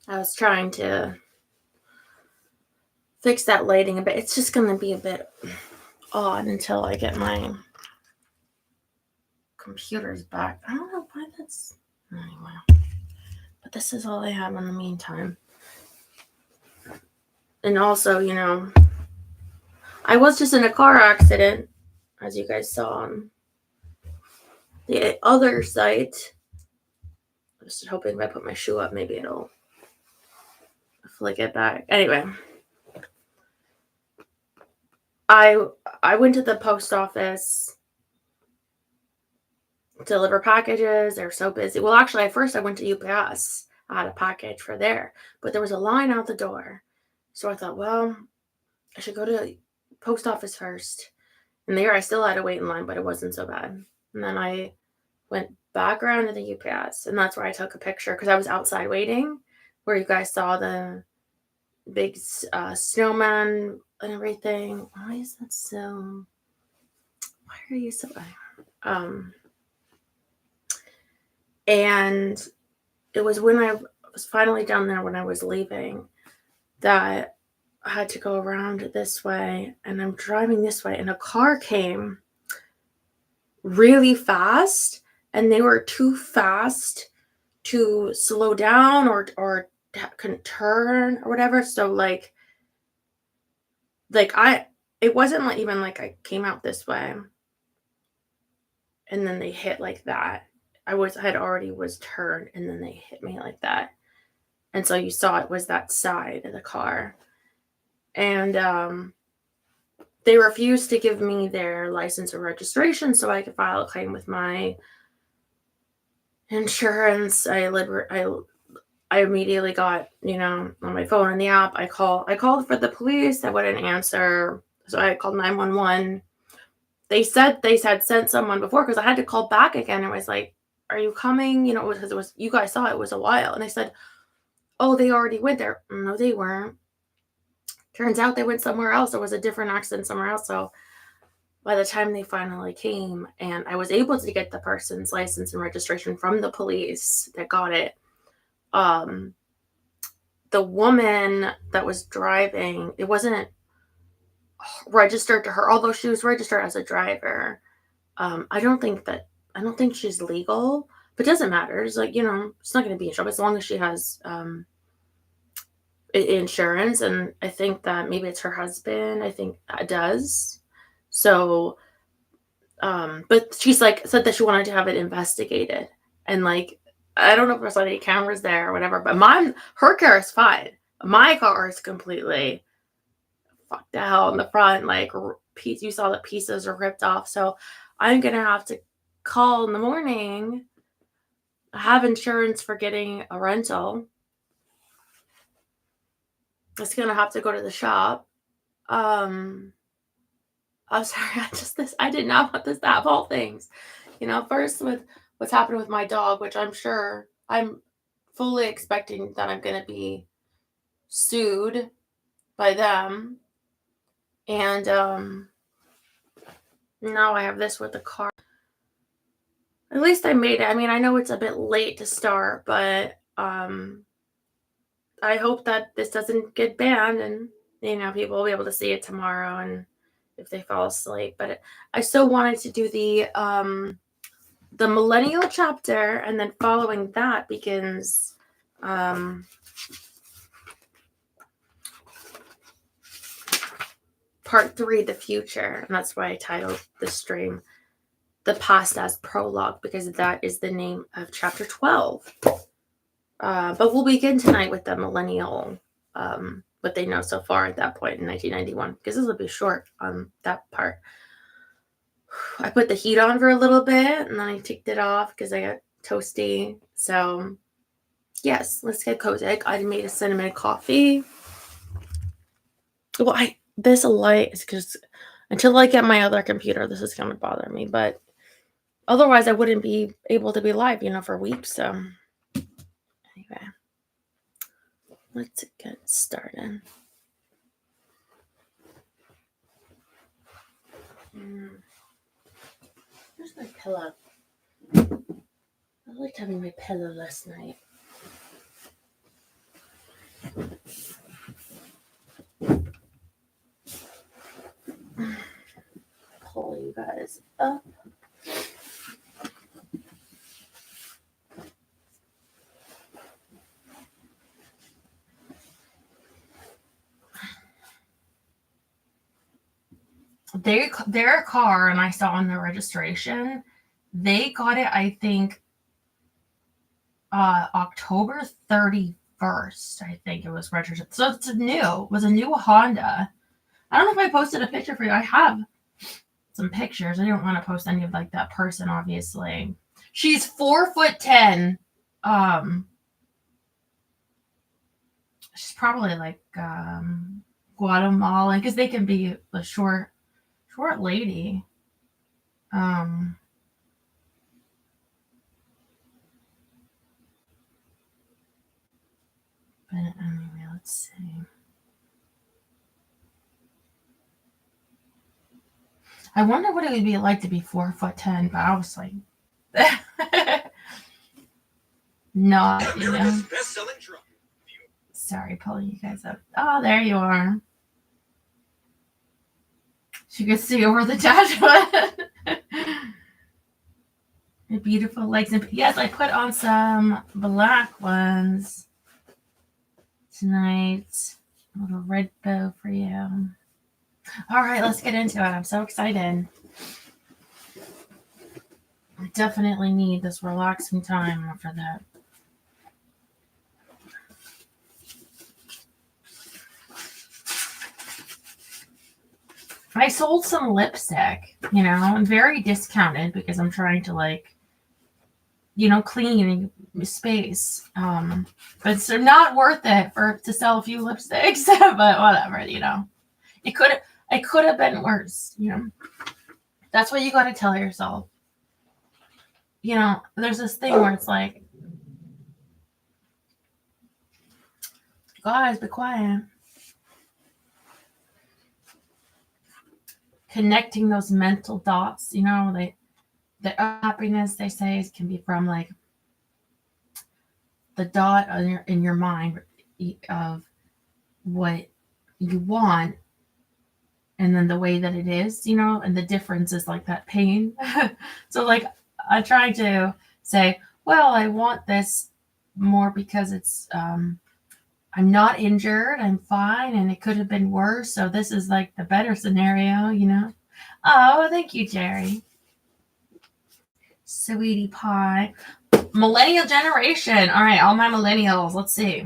I was trying to fix that lighting a bit. It's just going to be a bit odd until I get my computers back. I don't know why that's... Anyway. But this is all I have in the meantime. And also, I was just in a car accident, as you guys saw on the other site. I was just hoping if I put my shoe up, maybe it'll flick it back. Anyway, I went to the post office to deliver packages. They're so busy. Well, actually, at first I went to UPS. I had a package for there, but there was a line out the door. So I thought, well, I should go to the post office first. And there I still had to wait in line, but it wasn't so bad. And then I went back around to the UPS, and that's where I took a picture because I was outside waiting, where you guys saw the big snowman and everything. Why is that so? Why are you so? And it was when I was finally down there when I was leaving that I had to go around this way, and I'm driving this way, and a car came really fast, and they were too fast to slow down or couldn't turn or whatever. So like it wasn't like even like I came out this way and then they hit like that. I had already was turned and then they hit me like that. And so you saw it was that side of the car. And they refused to give me their license or registration so I could file a claim with my insurance. I immediately got, on my phone in the app, I called for the police. They wouldn't answer. So I called 911. They said sent someone before because I had to call back again. I was like, are you coming? Because it was, you guys saw it was a while. And they said, oh, they already went there. No, they weren't. Turns out they went somewhere else. There was a different accident somewhere else. So by the time they finally came and I was able to get the person's license and registration from the police that got it, the woman that was driving, it wasn't registered to her, although she was registered as a driver. I don't think she's legal, but it doesn't matter. It's like, it's not going to be in trouble as long as she has insurance. And I think that maybe it's her husband. I think it does. So, but she's like, said that she wanted to have it investigated. And like, I don't know if there's any cameras there or whatever, but her car is fine. My car is completely fucked out in the front. Like, you saw the pieces are ripped off. So I'm going to have to call in the morning. I have insurance for getting a rental. It's going to have to go to the shop. I'm sorry. I did not want this to have all things. First with what's happened with my dog, which I'm sure I'm fully expecting that I'm going to be sued by them. And now I have this with the car. At least I made it. I mean, I know it's a bit late to start, but I hope that this doesn't get banned and, people will be able to see it tomorrow and if they fall asleep. But I still wanted to do the millennial chapter, and then following that begins part 3, the future. And that's why I titled the stream The Past as Prologue, because that is the name of chapter 12. But we'll begin tonight with the millennial, what they know so far at that point in 1991, because this will be short on that part. I put the heat on for a little bit, and then I took it off because I got toasty. So, yes, let's get cozy. I made a cinnamon coffee. Well, this light is because until I get my other computer, this is going to bother me. But otherwise, I wouldn't be able to be live, for weeks. So, anyway, let's get started. Where's my pillow? I liked having my pillow last night. guys up. Their car, and I saw on the registration, they got it, I think, October 31st, I think it was registered. So it was a new Honda. I don't know if I posted a picture for you. I have some pictures. I don't want to post any of like that person, obviously. She's 4'10". She's probably like Guatemalan, because they can be a short lady. But anyway, let's see. I wonder what it would be like to be 4'10", but I was like, not, you know. Sorry, pulling you guys up. Oh, there you are. She could see over the dashboard. The beautiful legs. And yes, I put on some black ones tonight. A little red bow for you. All right, let's get into it. I'm so excited. I definitely need this relaxing time after that. I sold some lipstick, you know, I'm very discounted because I'm trying to, like, you know, clean space. But it's not worth it to sell a few lipsticks, but whatever, you know. It could have been worse, you know. That's what you got to tell yourself. You know, there's this thing where it's like, guys, be quiet. Connecting those mental dots, you know, the happiness, they say, can be from like the dot in your mind of what you want, and then the way that it is, you know, and the difference is like that pain. So like I try to say, well, I want this more because it's I'm not injured, I'm fine, and it could have been worse, so this is like the better scenario, you know. Oh, thank you, Jerry. Sweetie pie. Millennial generation. All right, all my millennials. Let's see.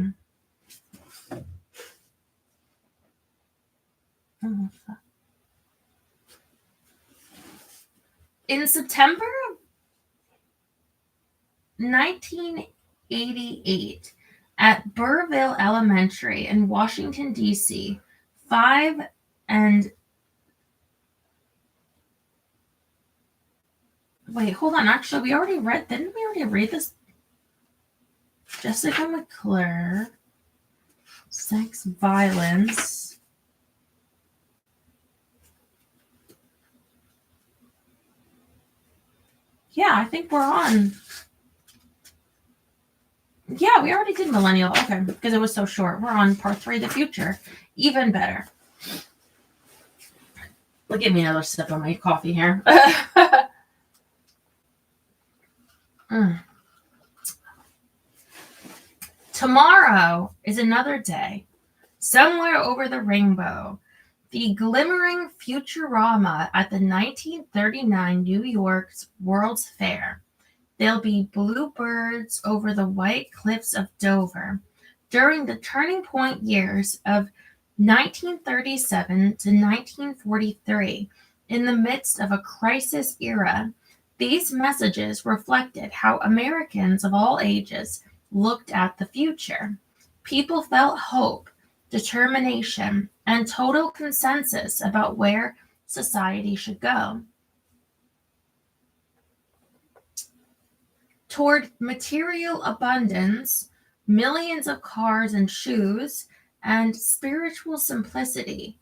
In September of 1988, at Burrville Elementary in Washington, D.C., 5 and... Wait, hold on. Actually, didn't we already read this? Jessica McClure. Sex violence. Yeah, I think we're on. Yeah, we already did millennial. Okay, because it was so short. We're on part 3, the future. Even better. Well, give me another sip of my coffee here. Tomorrow is another day. Somewhere over the rainbow, the glimmering Futurama at the 1939 New York's World's Fair. There'll be bluebirds over the white cliffs of Dover. During the turning point years of 1937 to 1943, in the midst of a crisis era, these messages reflected how Americans of all ages looked at the future. People felt hope, determination, and total consensus about where society should go. Toward material abundance, millions of cars and shoes, and spiritual simplicity,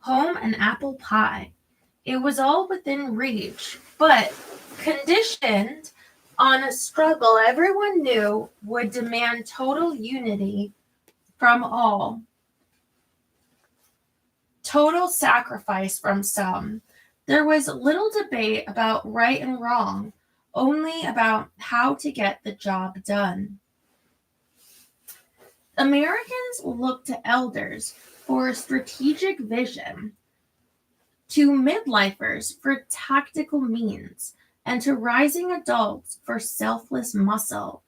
home and apple pie. It was all within reach, but conditioned on a struggle everyone knew would demand total unity from all. Total sacrifice from some, There was little debate about right and wrong, only about how to get the job done. Americans looked to elders for strategic vision, to midlifers for tactical means, and to rising adults for selfless muscle.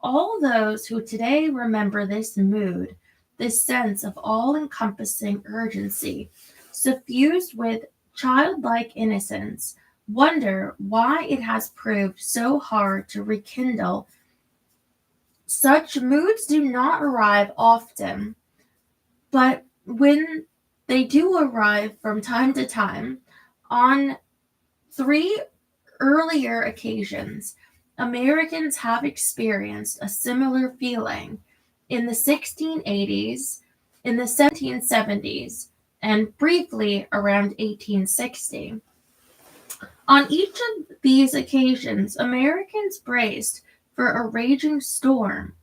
All those who today remember this mood, this sense of all encompassing urgency, suffused with childlike innocence, wonder why it has proved so hard to rekindle. Such moods do not arrive often, but when they do arrive from time to time, on three earlier occasions, Americans have experienced a similar feeling in the 1680s, in the 1770s, and briefly around 1860. On each of these occasions, Americans braced for a raging storm,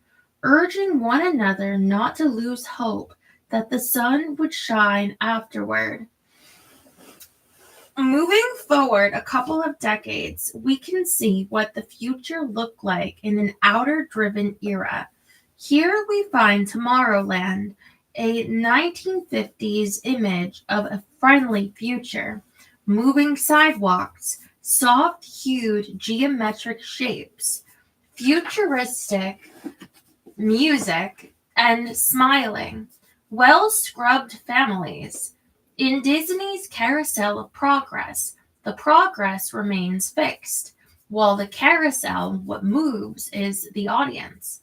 urging one another not to lose hope that the sun would shine afterward. Moving forward a couple of decades, we can see what the future looked like in an outer-driven era. Here we find Tomorrowland, a 1950s image of a friendly future. Moving sidewalks, soft-hued geometric shapes, futuristic music, and smiling, well-scrubbed families. In Disney's carousel of progress, the progress remains fixed, while the carousel, what moves, is the audience.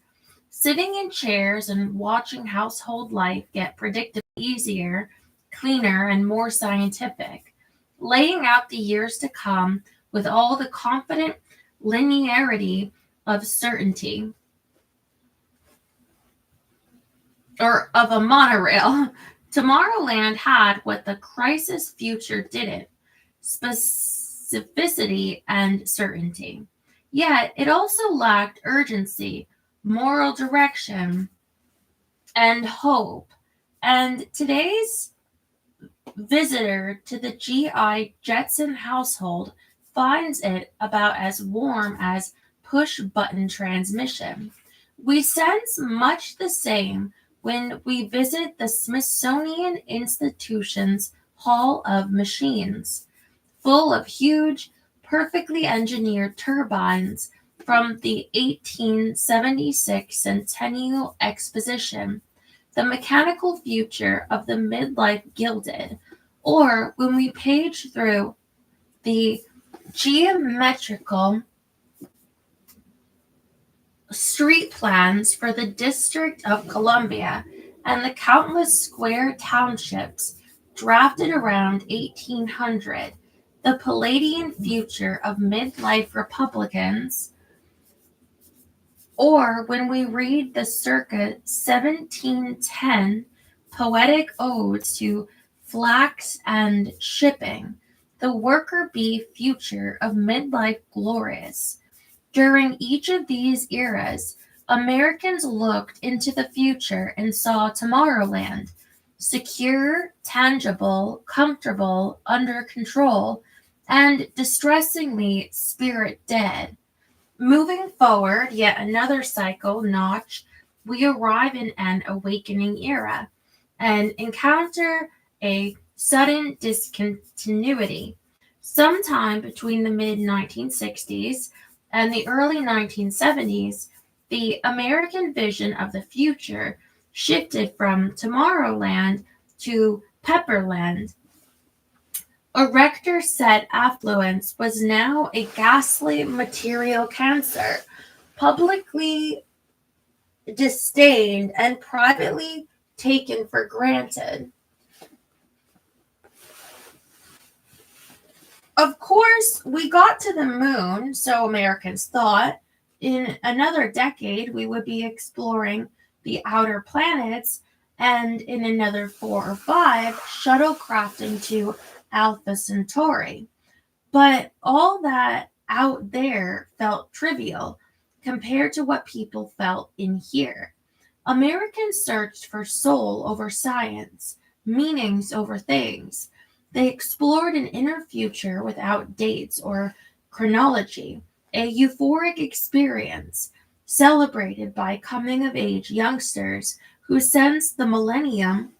Sitting in chairs and watching household life get predictably easier, cleaner, and more scientific, laying out the years to come with all the confident linearity of certainty, or of a monorail. Tomorrowland had what the crisis future didn't: specificity and certainty. Yet it also lacked urgency, moral direction, and hope. And today's visitor to the G.I. Jetson household finds it about as warm as push button transmission. We sense much the same when we visit the Smithsonian Institution's Hall of Machines, full of huge, perfectly engineered turbines from the 1876 Centennial Exposition, the mechanical future of the midlife gilded, or when we page through the geometrical street plans for the District of Columbia and the countless square townships drafted around 1800, the Palladian future of midlife Republicans, or when we read the circa 1710 poetic odes to flax and shipping, the worker bee future of midlife glorious. During each of these eras, Americans looked into the future and saw Tomorrowland, secure, tangible, comfortable, under control, and distressingly spirit dead. Moving forward, yet another cycle notch, we arrive in an awakening era and encounter a sudden discontinuity. Sometime between the mid 1960s and the early 1970s, the American vision of the future shifted from Tomorrowland to Pepperland. Erector said affluence was now a ghastly material cancer, publicly disdained and privately taken for granted. Of course, we got to the moon, so Americans thought. In another decade, we would be exploring the outer planets, and in another 4 or 5, shuttlecrafting to Alpha Centauri. But all that out there felt trivial compared to what people felt in here. Americans searched for soul over science, meanings over things, They explored an inner future without dates or chronology, a euphoric experience celebrated by coming of age youngsters who sensed the millennium,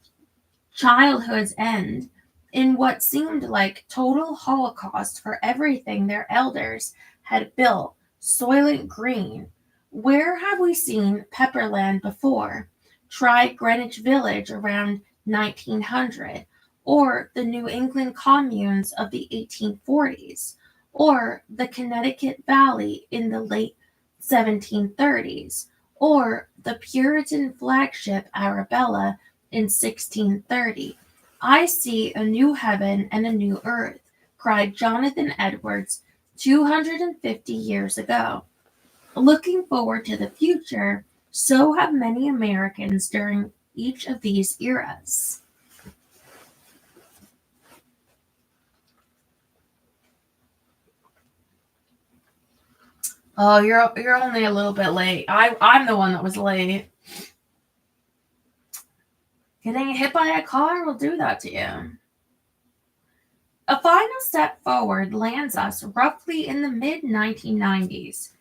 childhood's end, in what seemed like total holocaust for everything their elders had built, soylent green. Where have we seen Pepperland before? Try Greenwich Village around 1900, or the New England communes of the 1840s, or the Connecticut Valley in the late 1730s, or the Puritan flagship Arabella in 1630. I see a new heaven and a new earth, cried Jonathan Edwards 250 years ago. Looking forward to the future, so have many Americans during each of these eras. Oh, you're only a little bit late. I'm the one that was late. Getting hit by a car will do that to you. A final step forward lands us roughly in the mid 1990s,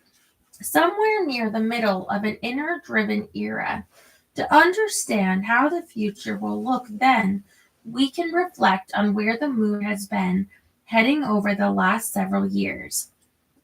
somewhere near the middle of an inner driven era. To understand how the future will look then, we can reflect on where the mood has been heading over the last several years.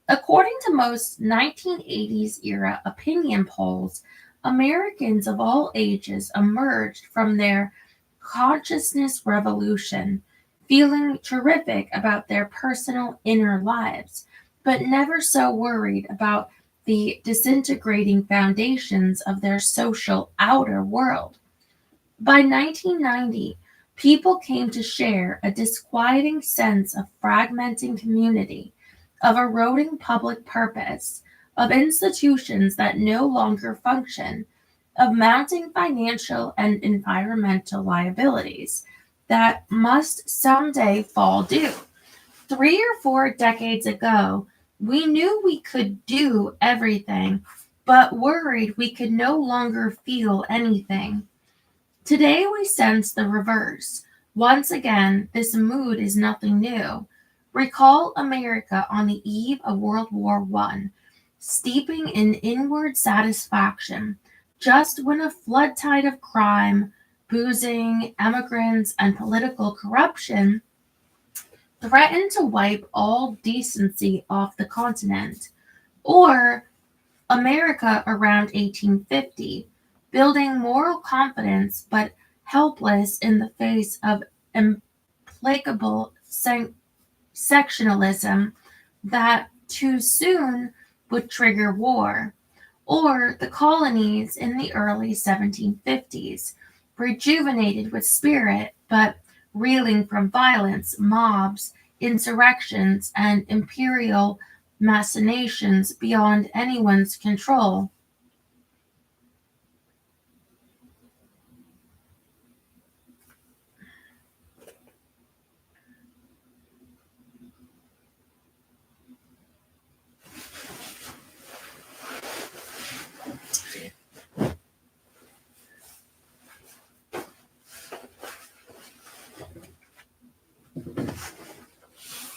According to most 1980s era opinion polls, Americans of all ages emerged from their consciousness revolution feeling terrific about their personal inner lives, but never so worried about the disintegrating foundations of their social outer world. By 1990, people came to share a disquieting sense of fragmenting community, of eroding public purpose, of institutions that no longer function, of mounting financial and environmental liabilities that must someday fall due. 3 or 4 decades ago, we knew we could do everything, but worried we could no longer feel anything. Today we sense the reverse. Once again, this mood is nothing new. Recall America on the eve of World War I, steeping in inward satisfaction, just when a flood tide of crime, boozing, emigrants, and political corruption threatened to wipe all decency off the continent. Or America around 1850, building moral confidence but helpless in the face of implacable sectionalism that too soon would trigger war. Or the colonies in the early 1750s, rejuvenated with spirit but reeling from violence, mobs, insurrections, and imperial machinations beyond anyone's control.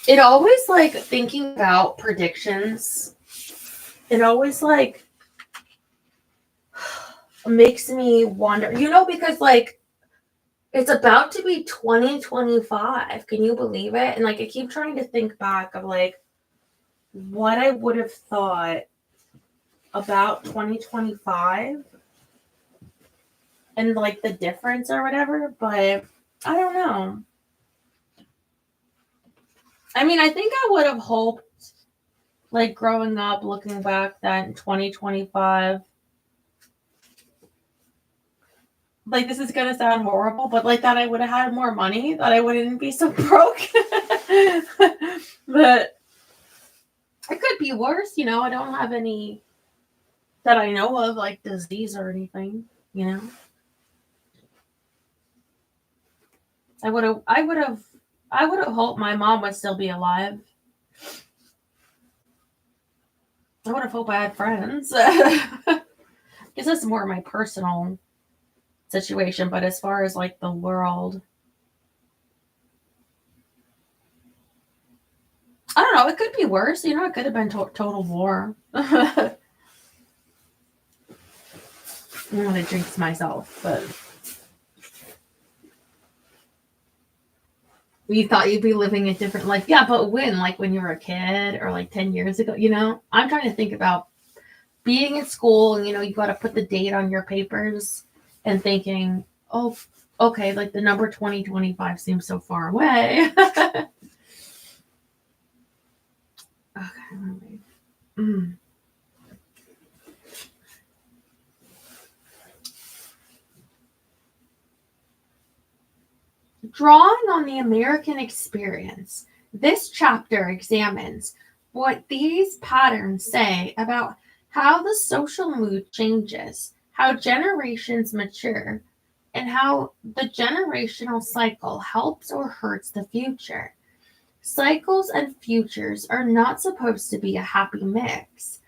It always like thinking about predictions, it always like makes me wonder, because like it's about to be 2025. Can you believe it? And like I keep trying to think back of like what I would have thought about 2025 and like the difference or whatever, but I don't know. I mean, I think I would have hoped, like growing up, looking back, that in 2025, like this is gonna sound horrible, but like that I would have had more money, that I wouldn't be so broke. But it could be worse, I don't have any that I know of, like disease or anything, you know. I would have hoped my mom would still be alive. I would have hoped I had friends. Because that's more my personal situation, but as far as like the world, know, it could be worse. You know, it could have been total war. I'm going to jinx myself, but you thought you'd be living a different life. Yeah, but when? Like when you were a kid or like 10 years ago, you know? I'm trying to think about being in school and, you know, you got to put the date on your papers and thinking, oh, okay, like the number 2025 seems so far away. Okay. Mm. Drawing on the American experience, this chapter examines what these patterns say about how the social mood changes, how generations mature, and how the generational cycle helps or hurts the future. Cycles and futures are not supposed to be a happy mix.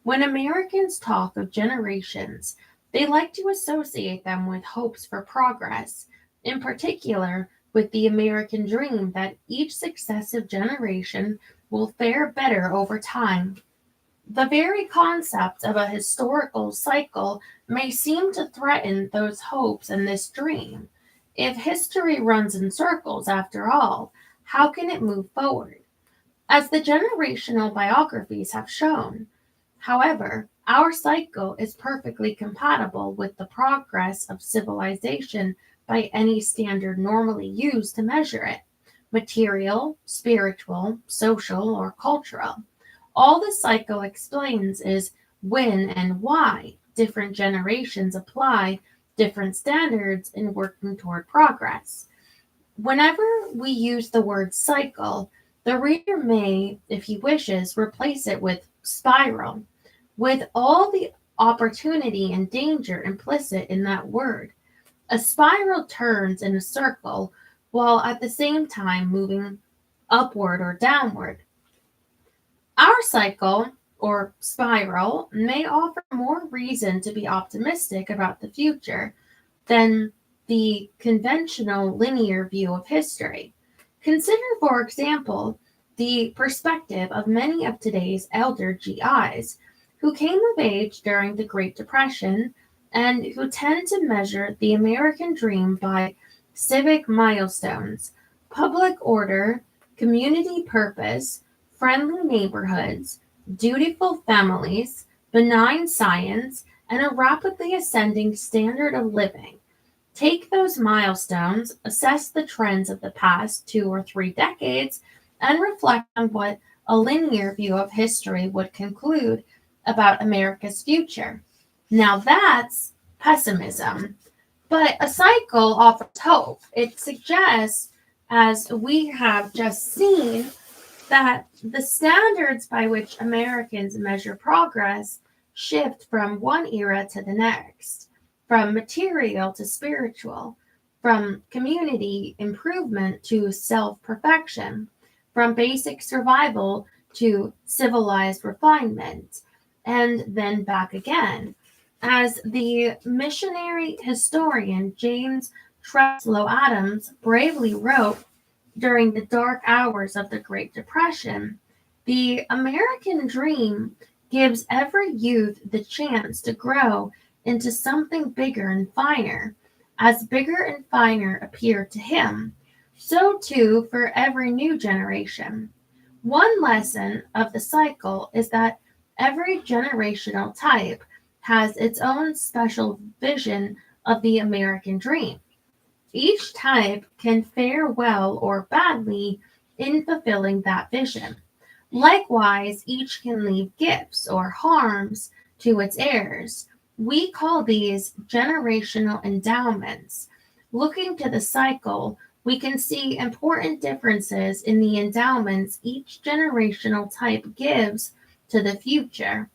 When Americans talk of generations, they like to associate them with hopes for progress, in particular with the American dream that each successive generation will fare better over time. The very concept of a historical cycle may seem to threaten those hopes and this dream. If history runs in circles, after all, how can it move forward? As the generational biographies have shown, however, our cycle is perfectly compatible with the progress of civilization by any standard normally used to measure it: material, spiritual, social, or cultural. All the cycle explains is when and why different generations apply different standards in working toward progress. Whenever we use the word cycle, the reader may, if he wishes, replace it with spiral, with all the opportunity and danger implicit in that word. A spiral turns in a circle while at the same time moving upward or downward. Our cycle, or spiral, may offer more reason to be optimistic about the future than the conventional linear view of history. Consider, for example, the perspective of many of today's elder GIs who came of age during the Great Depression and who tend to measure the American dream by civic milestones, public order, community purpose, friendly neighborhoods, dutiful families, benign science, and a rapidly ascending standard of living. Take those milestones, assess the trends of the past 2 or 3 decades, and reflect on what a linear view of history would conclude about America's future. Now that's pessimism. But a cycle offers hope. It suggests, as we have just seen, that the standards by which Americans measure progress shift from one era to the next, from material to spiritual, from community improvement to self-perfection, from basic survival to civilized refinement, and then back again. As the missionary historian James Treslow Adams bravely wrote during the dark hours of the Great Depression, the American dream gives every youth the chance to grow into something bigger and finer. As bigger and finer appear to him, so too for every new generation. One lesson of the cycle is that every generational type has its own special vision of the American dream. Each type can fare well or badly in fulfilling that vision. Likewise, each can leave gifts or harms to its heirs. We call these generational endowments. Looking to the cycle, we can see important differences in the endowments each generational type gives to the future.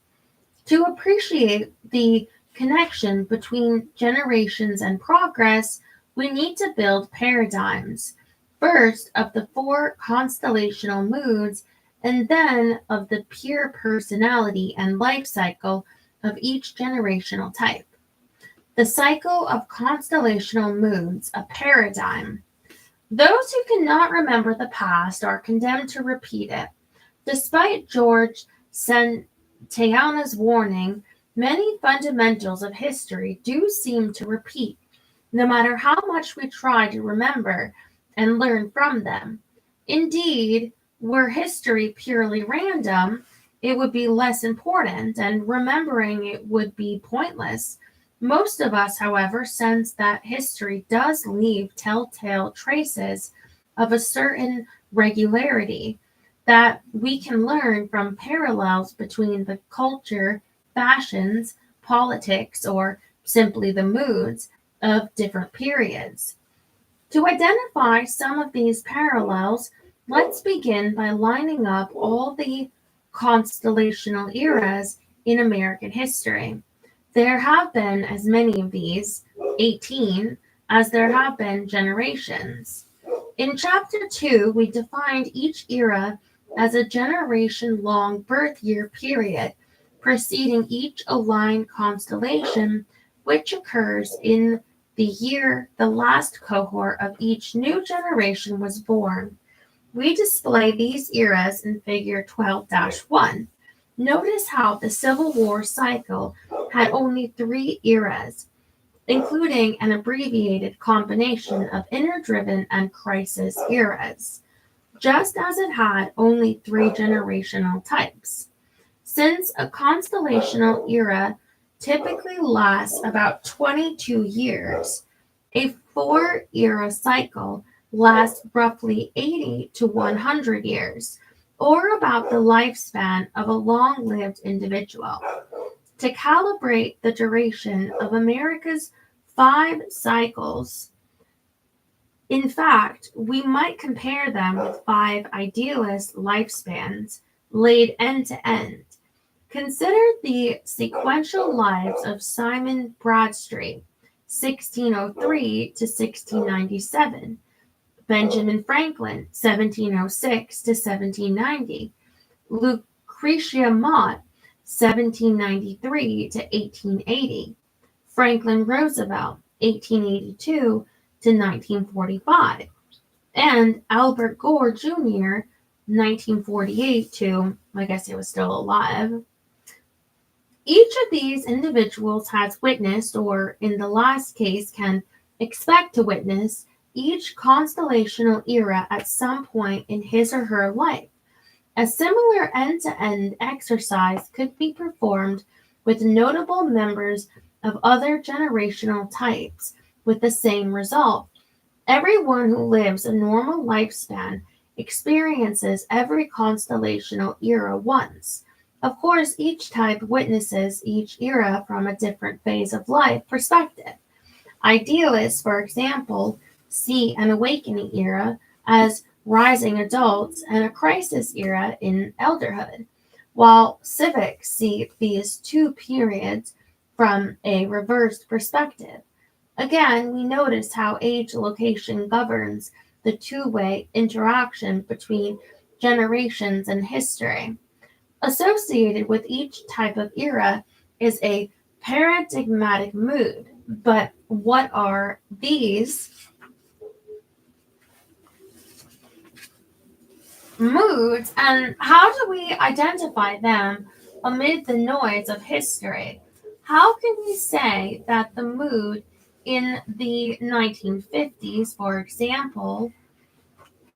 To appreciate the connection between generations and progress, we need to build paradigms, first of the 4 constellational moods, and then of the pure personality and life cycle of each generational type. The cycle of constellational moods, a paradigm. Those who cannot remember the past are condemned to repeat it. Despite George Santayana's warning, many fundamentals of history do seem to repeat, no matter how much we try to remember and learn from them. Indeed, were history purely random, it would be less important and remembering it would be pointless. Most of us, however, sense that history does leave telltale traces of a certain regularity, that we can learn from parallels between the culture, fashions, politics, or simply the moods of different periods. To identify some of these parallels, let's begin by lining up all the constellational eras in American history. There have been as many of these, 18, as there have been generations. In Chapter 2, we defined each era as a generation long birth year period preceding each aligned constellation, which occurs in the year the last cohort of each new generation was born. We display these eras in Figure 12-1. Notice how the Civil War cycle had only 3 eras, including an abbreviated combination of inner-driven and crisis eras, just as it had only 3 generational types. Since a constellational era typically lasts about 22 years, a 4 era cycle lasts roughly 80 to 100 years, or about the lifespan of a long lived individual. To calibrate the duration of America's 5 cycles, in fact, we might compare them with 5 idealist lifespans laid end to end. Consider the sequential lives of Simon Bradstreet, 1603 to 1697, Benjamin Franklin, 1706 to 1790, Lucretia Mott, 1793 to 1880, Franklin Roosevelt, 1882 to 1945, and Albert Gore Jr., 1948 to, I guess he was still alive. Each of these individuals has witnessed, or in the last case can expect to witness, each constellational era at some point in his or her life. A similar end-to-end exercise could be performed with notable members of other generational types with the same result. Everyone who lives a normal lifespan experiences every constellational era once. Of course, each type witnesses each era from a different phase of life perspective. Idealists, for example, see an awakening era as rising adults and a crisis era in elderhood, while civics see these 2 periods from a reversed perspective. Again, we notice how age location governs the two-way interaction between generations and history. Associated with each type of era is a paradigmatic mood. But what are these moods and how do we identify them amid the noise of history? How can we say that the mood in the 1950s, for example,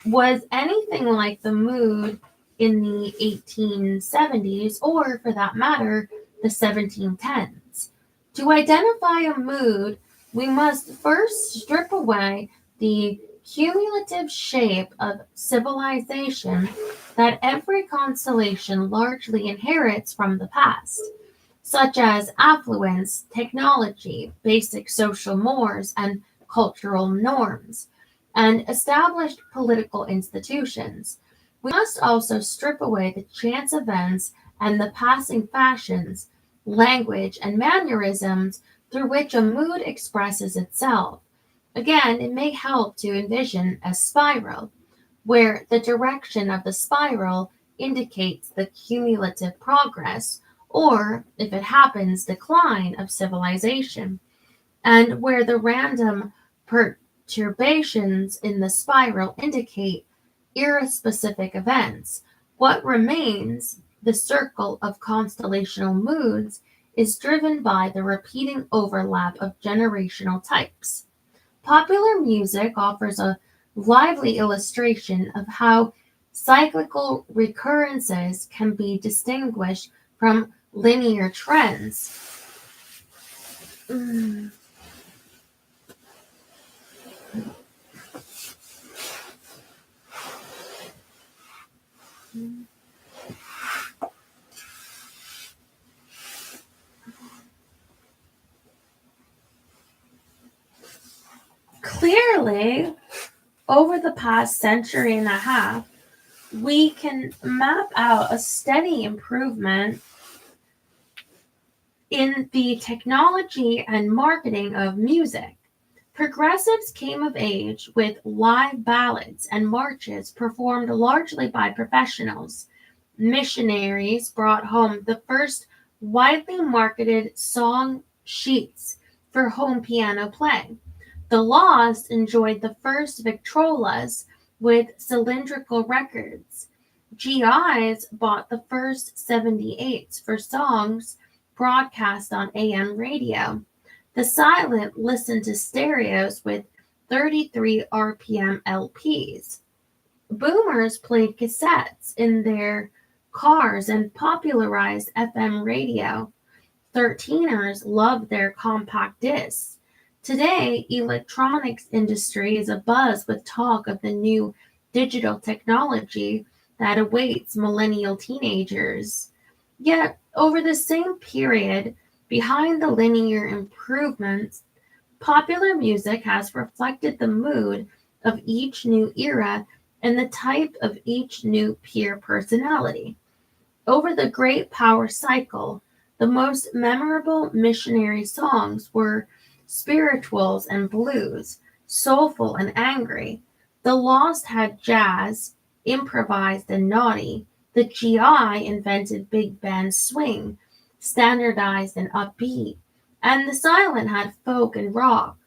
was anything like the mood in the 1870s, or for that matter, the 1710s? To identify a mood, we must first strip away the cumulative shape of civilization that every constellation largely inherits from the past, such as affluence, technology, basic social mores, and cultural norms, and established political institutions. We must also strip away the chance events and the passing fashions, language, and mannerisms through which a mood expresses itself. Again, it may help to envision a spiral, where the direction of the spiral indicates the cumulative progress, or, if it happens, decline of civilization, and where the random perturbations in the spiral indicate era-specific events, What remains, the circle of constellational moods, is driven by the repeating overlap of generational types. Popular music offers a lively illustration of how cyclical recurrences can be distinguished from linear trends. Mm. Clearly, over the past century and a half, we can map out a steady improvement in the technology and marketing of music. Progressives came of age with live ballads and marches performed largely by professionals. Missionaries brought home the first widely marketed song sheets for home piano play. The Lost enjoyed the first Victrolas with cylindrical records. GIs bought the first 78s for songs broadcast on AM radio. The Silent listened to stereos with 33 RPM LPs. Boomers played cassettes in their cars and popularized FM radio. 13ers loved their compact discs. Today, electronics industry is abuzz with talk of the new digital technology that awaits millennial teenagers. Yet, over the same period, behind the linear improvements, popular music has reflected the mood of each new era and the type of each new peer personality. Over the great power cycle, the most memorable missionary songs were spirituals and blues, soulful and angry. The Lost had jazz, improvised and naughty. The GI invented big band swing, standardized and upbeat. And the Silent had folk and rock,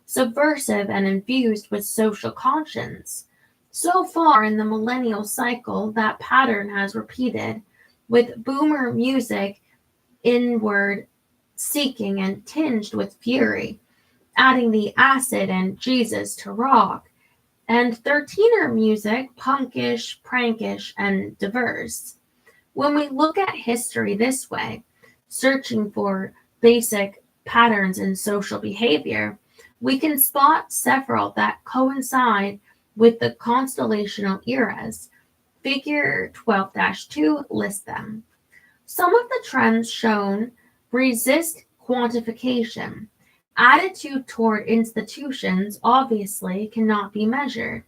subversive and infused with social conscience. So far in the millennial cycle, that pattern has repeated, with boomer music inward seeking and tinged with fury, adding the acid and Jesus to rock, and 13er music punkish, prankish, and diverse. When we look at history this way, searching for basic patterns in social behavior, we can spot several that coincide with the constellational eras. Figure 12-2 lists them. Some of the trends shown resist quantification. Attitude toward institutions obviously cannot be measured.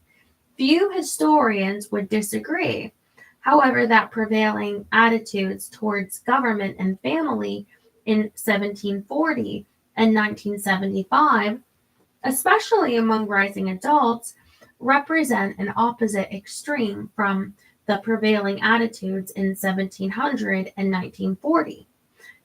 Few historians would disagree, however, that prevailing attitudes towards government and family in 1740 and 1975, especially among rising adults, represent an opposite extreme from the prevailing attitudes in 1700 and 1940.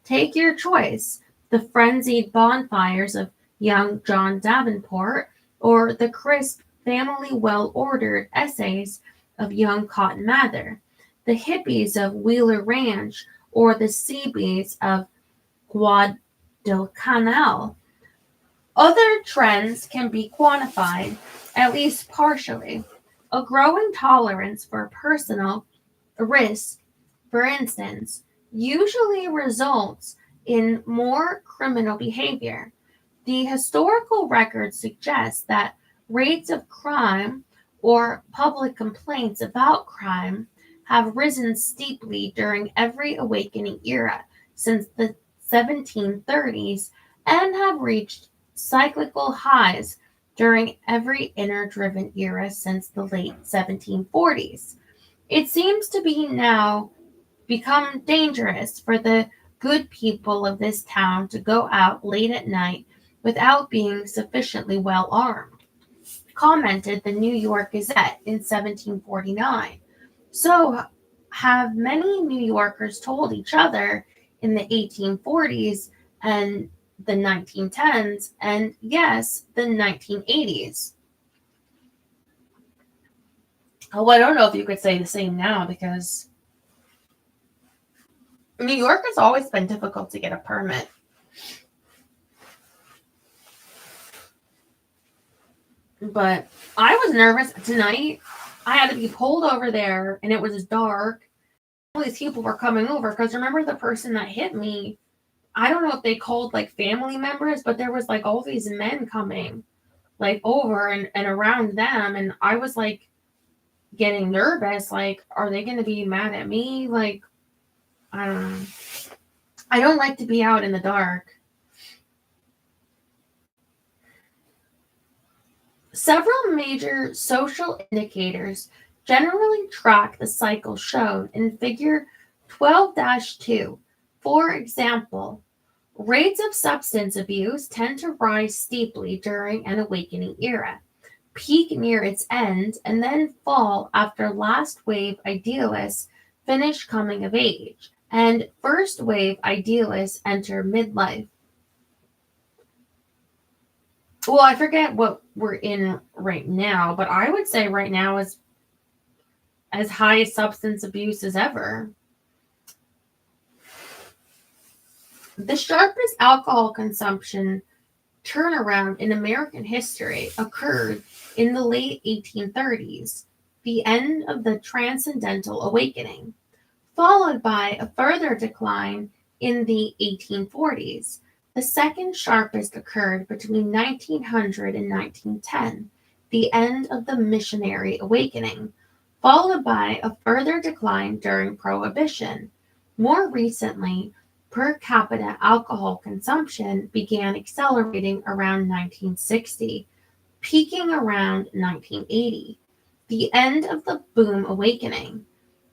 Take your choice: the frenzied bonfires of young John Davenport, or the crisp, family well-ordered essays of young Cotton Mather, the hippies of Wheeler Ranch, or the Seabees of Guadalcanal. Other trends can be quantified, at least partially. A growing tolerance for personal risk, for instance, usually results in more criminal behavior. The historical record suggests that rates of crime or public complaints about crime have risen steeply during every awakening era since the 1730s and have reached cyclical highs during every inner-driven era since the late 1740s. It seems to be now become dangerous for the good people of this town to go out late at night without being sufficiently well armed, commented the New York Gazette in 1749. So have many New Yorkers told each other in the 1840s and the 1910s, and yes, the 1980s. Oh, I don't know if you could say the same now because New York has always been difficult to get a permit. But I was nervous tonight. I had to be pulled over there, and it was dark. All these people were coming over because remember the person that hit me? I don't know if they called like family members, but there was like all these men coming like over and around them, and I was like getting nervous. Like, are they going to be mad at me? Like, I don't know. I don't like to be out in the dark. Several major social indicators generally track the cycle shown in Figure 12-2. For example, rates of substance abuse tend to rise steeply during an awakening era, peak near its end, and then fall after last wave idealists finish coming of age, and first wave idealists enter midlife. Well, I forget what we're in right now, but I would say right now is as high substance abuse as ever. The sharpest alcohol consumption turnaround in American history occurred in the late 1830s, the end of the Transcendental Awakening, followed by a further decline in the 1840s. The second sharpest occurred between 1900 and 1910, the end of the Missionary Awakening, followed by a further decline during Prohibition. More recently, per capita alcohol consumption began accelerating around 1960, peaking around 1980, the end of the Boom Awakening,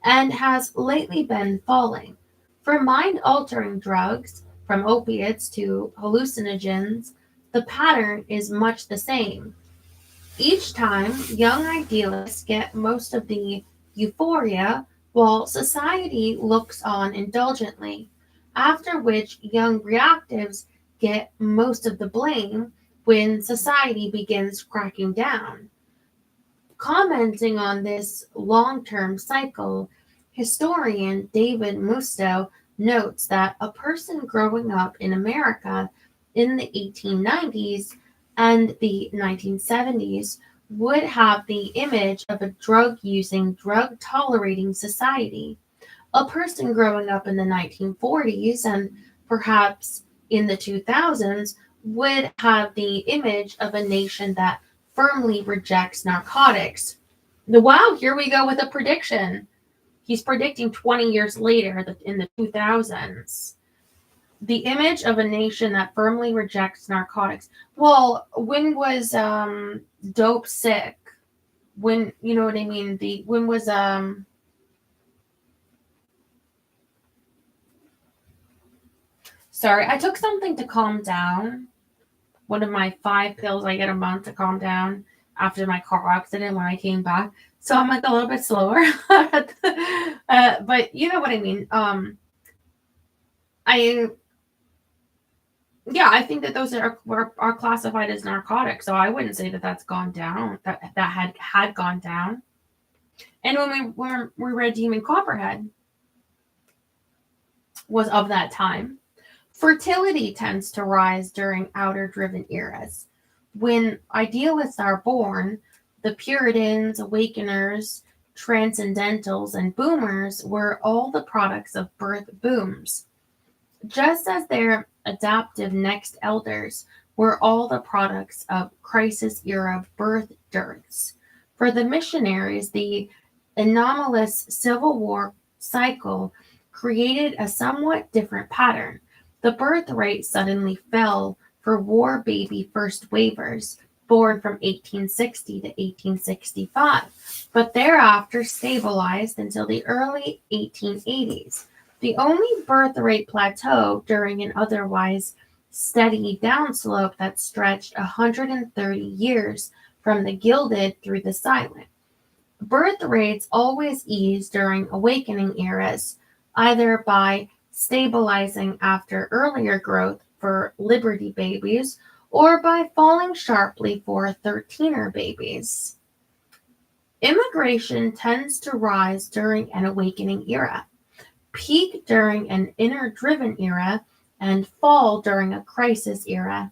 and has lately been falling. For mind-altering drugs, from opiates to hallucinogens, the pattern is much the same. Each time, young idealists get most of the euphoria while society looks on indulgently, after which young reactives get most of the blame when society begins cracking down. Commenting on this long-term cycle, historian David Musto notes that a person growing up in America in the 1890s and the 1970s would have the image of a drug-using, drug-tolerating society. A person growing up in the 1940s and perhaps in the 2000s would have the image of a nation that firmly rejects narcotics. Wow, here we go with a prediction. He's predicting 20 years later in the 2000s. The image of a nation that firmly rejects narcotics. Well, when was dope sick? When, you know what I mean? When was sorry, I took something to calm down. One of my 5 pills I get a month to calm down after my car accident when I came back. So I'm like a little bit slower. But you know what I mean. I I think that those are classified as narcotics. So I wouldn't say that that's gone down. That had gone down. And when we read Demon Copperhead was of that time. Fertility tends to rise during outer-driven eras. When idealists are born, the Puritans, Awakeners, Transcendentals, and Boomers were all the products of birth booms, just as their adaptive next elders were all the products of crisis-era birth dearths. For the missionaries, the anomalous Civil War cycle created a somewhat different pattern. The birth rate suddenly fell for war baby first wavers, born from 1860 to 1865, but thereafter stabilized until the early 1880s. The only birth rate plateau during an otherwise steady downslope that stretched 130 years from the Gilded through the Silent. Birth rates always ease during awakening eras, either by stabilizing after earlier growth for Liberty babies or by falling sharply for 13er babies. Immigration tends to rise during an awakening era. peak during an inner-driven era, and fall during a crisis era,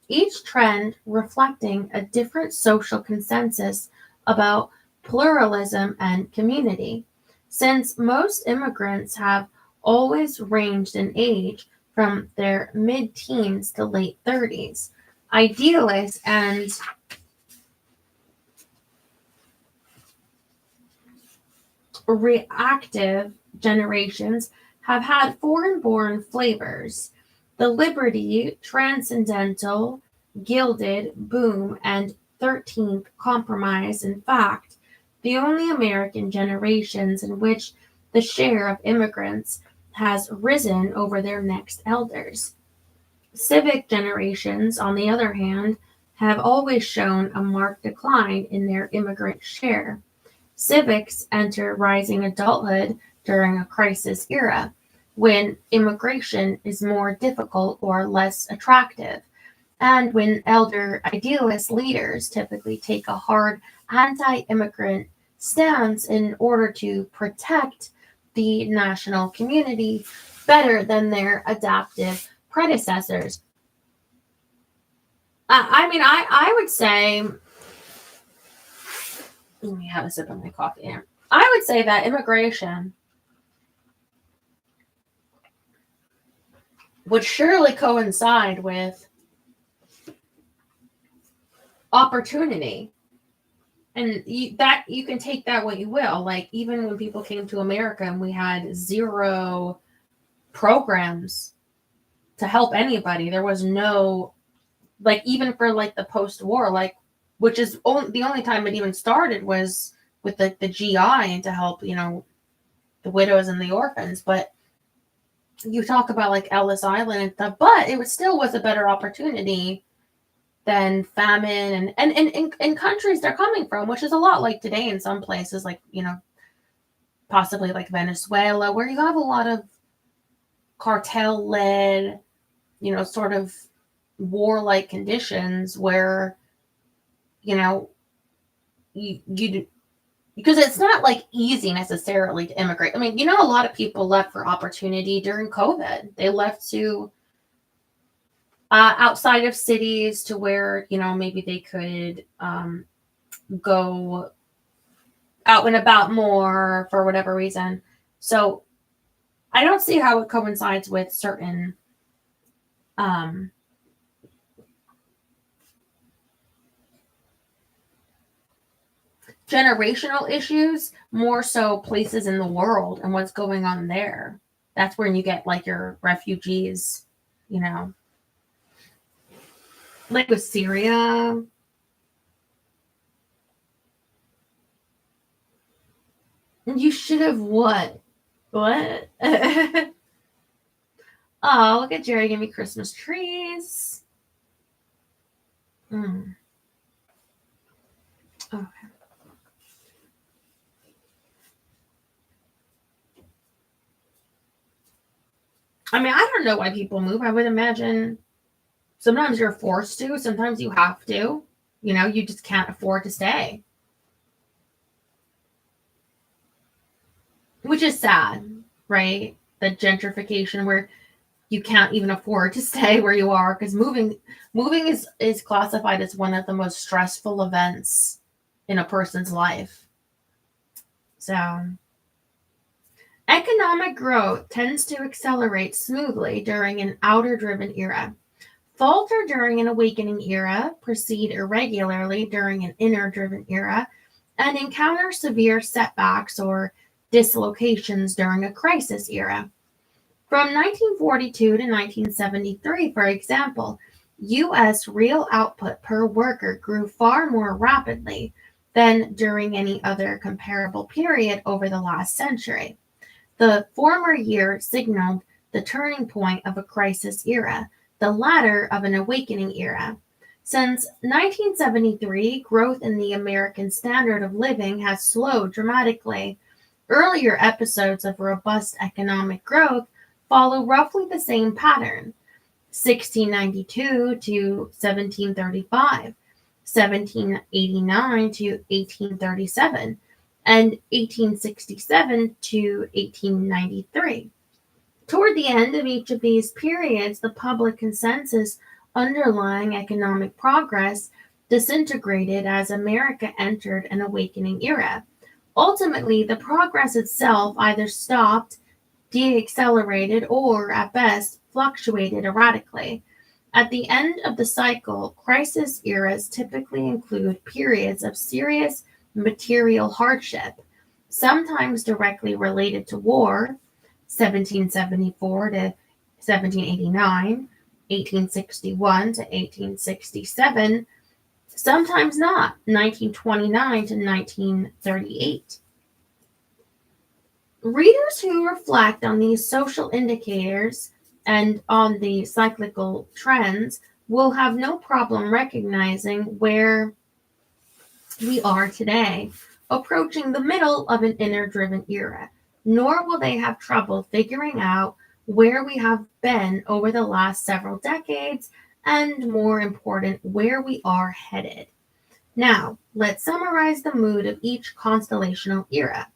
each trend reflecting a different social consensus about pluralism and community. Since most immigrants have always ranged in age from their mid-teens to late 30s, idealists and reactive generations have had foreign-born flavors. The Liberty, Transcendental, Gilded, Boom, and 13th Compromise, in fact, the only American generations in which the share of immigrants has risen over their next elders. Civic generations, on the other hand, have always shown a marked decline in their immigrant share. Civics enter rising adulthood during a crisis era, when immigration is more difficult or less attractive, and when elder idealist leaders typically take a hard anti-immigrant stance in order to protect the national community better than their adaptive predecessors. I would say, let me have a sip of my coffee here. I would say that immigration would surely coincide with opportunity. And you can take that what you will. Like, even when people came to America and we had zero programs to help anybody, there was no, like, even for like the post-war, like, which is the only time it even started was with the GI and to help, the widows and the orphans. But you talk about like Ellis Island and stuff, but it still was a better opportunity than famine and countries they're coming from, which is a lot like today in some places, like, possibly like Venezuela, where you have a lot of cartel-led, sort of warlike conditions where, you because it's not like easy necessarily to immigrate. I mean, a lot of people left for opportunity during COVID. They left to outside of cities to where, maybe they could go out and about more for whatever reason. So I don't see how it coincides with certain generational issues, more so places in the world and what's going on there. That's when you get like your refugees, like with Syria. You should have what? What? Oh, look at Jerry give me Christmas trees. Okay. I mean, I don't know why people move. I would imagine sometimes you're forced to, sometimes you have to. You just can't afford to stay. Which is sad, right? The gentrification where you can't even afford to stay where you are, because moving is classified as one of the most stressful events in a person's life. So economic growth tends to accelerate smoothly during an outer-driven era, falter during an awakening era, proceed irregularly during an inner-driven era, and encounter severe setbacks or dislocations during a crisis era. From 1942 to 1973, for example, U.S. real output per worker grew far more rapidly than during any other comparable period over the last century. The former year signaled the turning point of a crisis era, the latter of an awakening era. Since 1973, growth in the American standard of living has slowed dramatically. Earlier episodes of robust economic growth follow roughly the same pattern: 1692 to 1735, 1789 to 1837, and 1867 to 1893. Toward the end of each of these periods, the public consensus underlying economic progress disintegrated as America entered an awakening era. Ultimately, the progress itself either stopped, deaccelerated, or, at best, fluctuated erratically. At the end of the cycle, crisis eras typically include periods of serious material hardship, sometimes directly related to war, 1774 to 1789, 1861 to 1867, sometimes not, 1929 to 1938. Readers who reflect on these social indicators and on the cyclical trends will have no problem recognizing where we are today, approaching the middle of an inner-driven era, nor will they have trouble figuring out where we have been over the last several decades, and more important, where we are headed. Now, let's summarize the mood of each constellational era.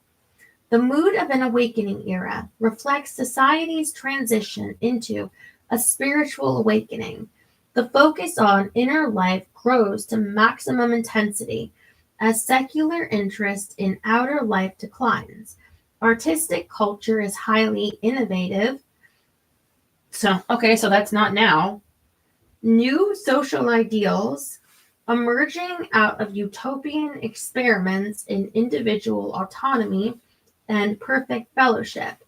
The mood of an awakening era reflects society's transition into a spiritual awakening. The focus on inner life grows to maximum intensity as secular interest in outer life declines. Artistic culture is highly innovative. So that's not now. New social ideals emerging out of utopian experiments in individual autonomy and perfect fellowship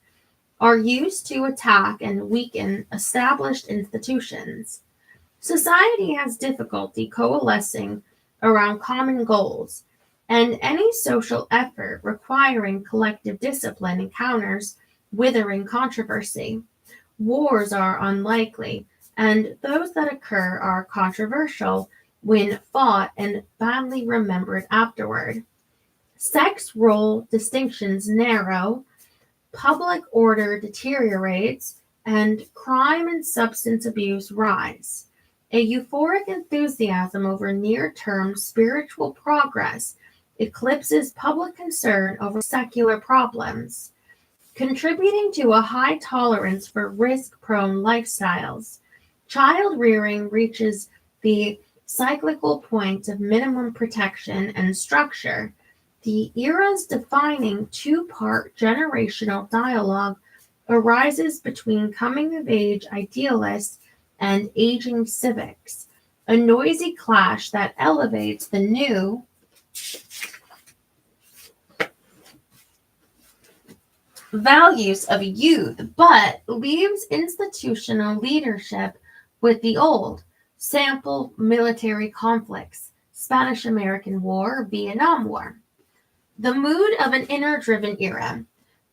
are used to attack and weaken established institutions. Society has difficulty coalescing around common goals, and any social effort requiring collective discipline encounters withering controversy. Wars are unlikely, and those that occur are controversial when fought and badly remembered afterward. Sex role distinctions narrow, public order deteriorates, and crime and substance abuse rise. A euphoric enthusiasm over near-term spiritual progress eclipses public concern over secular problems, contributing to a high tolerance for risk-prone lifestyles. Child rearing reaches the cyclical point of minimum protection and structure. The era's defining two-part generational dialogue arises between coming-of-age idealists and aging civics, a noisy clash that elevates the new values of youth, but leaves institutional leadership with the old. Sample military conflicts, Spanish-American War, Vietnam War. The mood of an inner-driven era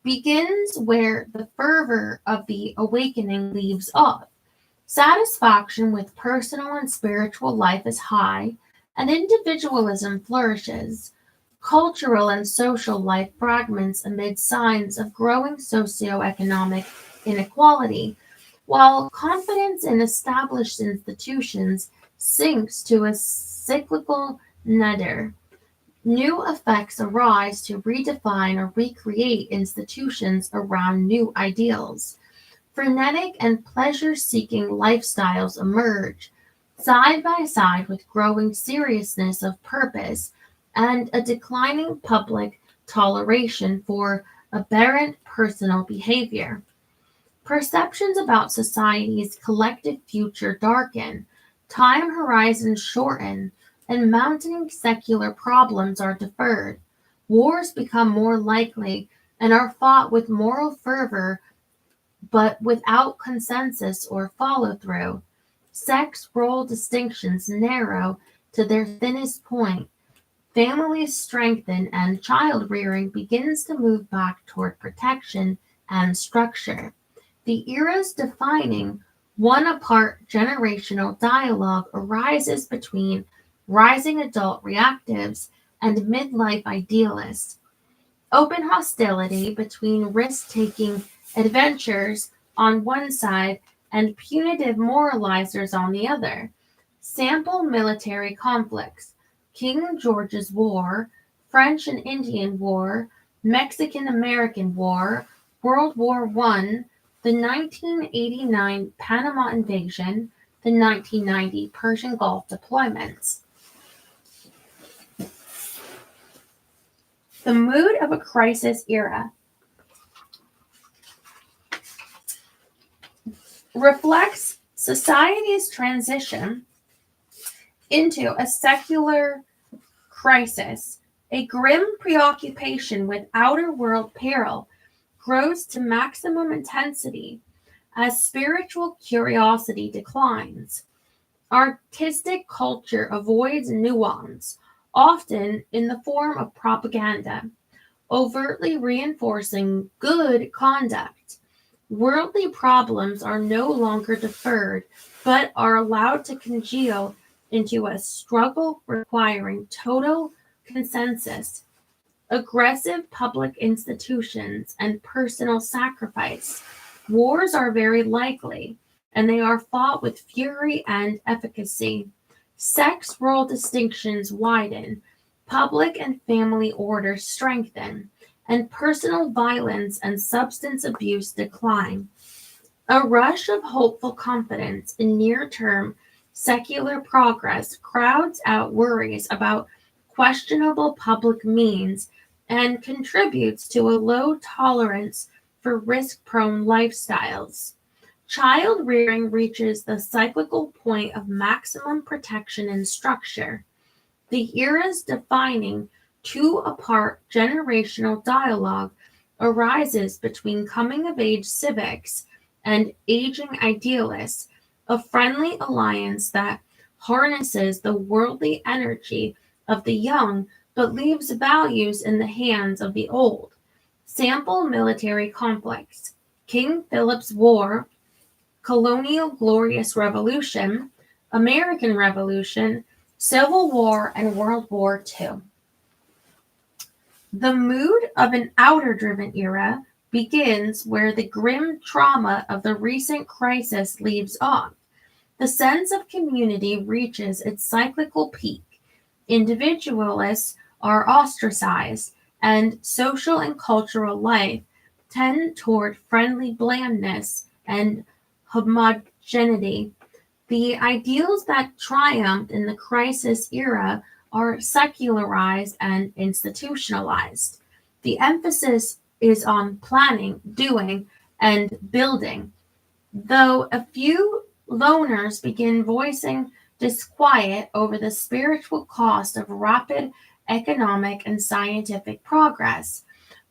begins where the fervor of the awakening leaves off. Satisfaction with personal and spiritual life is high, and individualism flourishes. Cultural and social life fragments amid signs of growing socioeconomic inequality, while confidence in established institutions sinks to a cyclical nadir. New effects arise to redefine or recreate institutions around new ideals. Frenetic and pleasure-seeking lifestyles emerge, side by side with growing seriousness of purpose and a declining public toleration for aberrant personal behavior. Perceptions about society's collective future darken, time horizons shorten, and mounting secular problems are deferred. Wars become more likely and are fought with moral fervor but without consensus or follow-through. Sex role distinctions narrow to their thinnest point. Families strengthen and child rearing begins to move back toward protection and structure. The era's defining one-apart generational dialogue arises between rising adult reactives and midlife idealists. Open hostility between risk-taking adventurers on one side and punitive moralizers on the other. Sample military conflicts. King George's War, French and Indian War, Mexican-American War, World War I, the 1989 Panama invasion, the 1990 Persian Gulf deployments. The mood of a crisis era reflects society's transition into a secular crisis. A grim preoccupation with outer world peril grows to maximum intensity as spiritual curiosity declines. Artistic culture avoids nuance, often in the form of propaganda, overtly reinforcing good conduct. Worldly problems are no longer deferred, but are allowed to congeal into a struggle requiring total consensus, aggressive public institutions, and personal sacrifice. Wars are very likely, and they are fought with fury and efficacy. Sex role distinctions widen, public and family order strengthen, and personal violence and substance abuse decline. A rush of hopeful confidence in near-term secular progress crowds out worries about questionable public means and contributes to a low tolerance for risk-prone lifestyles. Child rearing reaches the cyclical point of maximum protection and structure. The era's defining two-part generational dialogue arises between coming-of-age civics and aging idealists, a friendly alliance that harnesses the worldly energy of the young but leaves values in the hands of the old. Sample military conflicts: King Philip's War, Colonial Glorious Revolution, American Revolution, Civil War, and World War II. The mood of an outer-driven era begins where the grim trauma of the recent crisis leaves off. The sense of community reaches its cyclical peak. Individualists are ostracized, and social and cultural life tend toward friendly blandness and homogeneity. The ideals that triumphed in the crisis era are secularized and institutionalized. The emphasis is on planning, doing, and building, though a few loners begin voicing disquiet over the spiritual cost of rapid economic and scientific progress.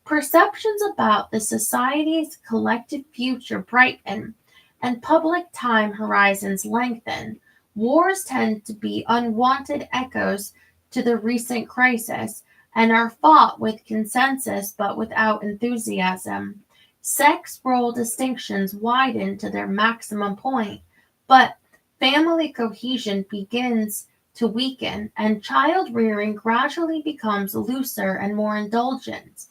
Perceptions about the society's collective future brighten, and public time horizons lengthen. Wars tend to be unwanted echoes to the recent crisis and are fought with consensus but without enthusiasm. Sex role distinctions widen to their maximum point, but family cohesion begins to weaken, and child rearing gradually becomes looser and more indulgent.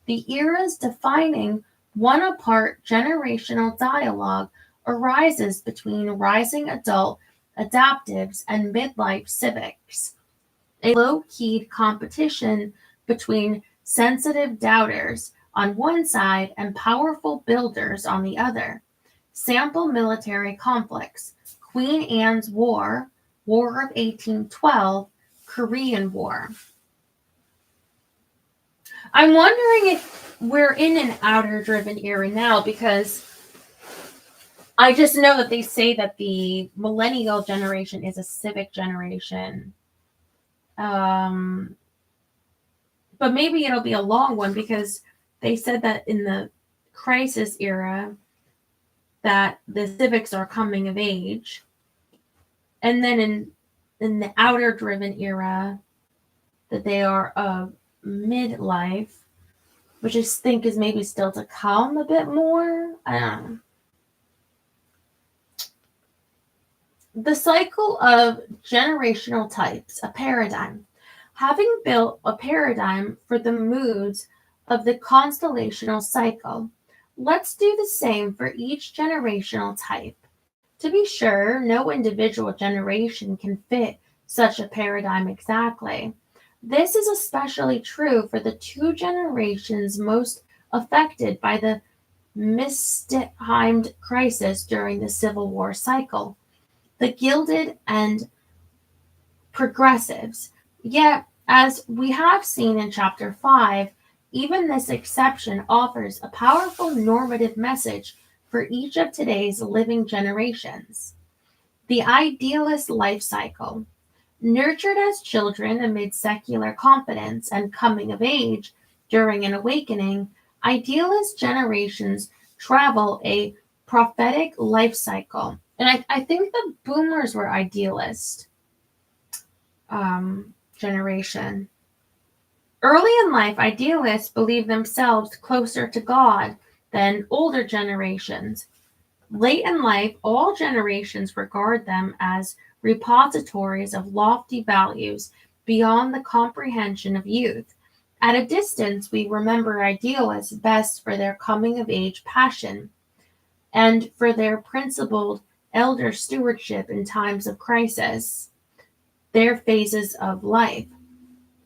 The era's defining one-apart generational dialogue arises between rising adult adaptives and midlife civics, a low-keyed competition between sensitive doubters on one side and powerful builders on the other. Sample military conflicts: Queen Anne's War, War of 1812, Korean War. I'm wondering if we're in an outer-driven era now, because I just know that they say that the millennial generation is a civic generation. But maybe it'll be a long one, because they said that in the crisis era that the civics are coming of age. And then in the outer driven era that they are of midlife, which I think is maybe still to come a bit more. I don't know. The cycle of generational types, a paradigm. Having built a paradigm for the moods of the constellational cycle, let's do the same for each generational type. To be sure, no individual generation can fit such a paradigm exactly. This is especially true for the two generations most affected by the mistimed crisis during the Civil War cycle, the Gilded and Progressives. Yet, as we have seen in Chapter 5, even this exception offers a powerful normative message for each of today's living generations. The idealist life cycle. Nurtured as children amid secular confidence and coming of age during an awakening, idealist generations travel a prophetic life cycle. And I think the boomers were idealist generation. Early in life, idealists believe themselves closer to God than older generations. Late in life, all generations regard them as repositories of lofty values beyond the comprehension of youth. At a distance, we remember idealists best for their coming of age passion and for their principled elder stewardship in times of crisis, their phases of life.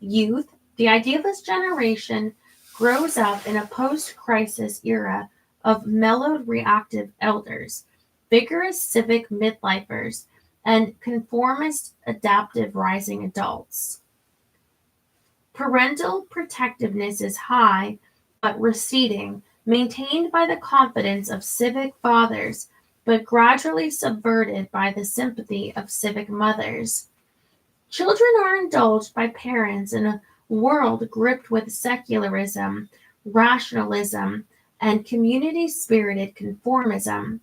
Youth, the idealist generation, grows up in a post crisis era of mellowed reactive elders, vigorous civic midlifers, and conformist adaptive rising adults. Parental protectiveness is high but receding, maintained by the confidence of civic fathers, but gradually subverted by the sympathy of civic mothers. Children are indulged by parents in a world gripped with secularism, rationalism, and community spirited conformism.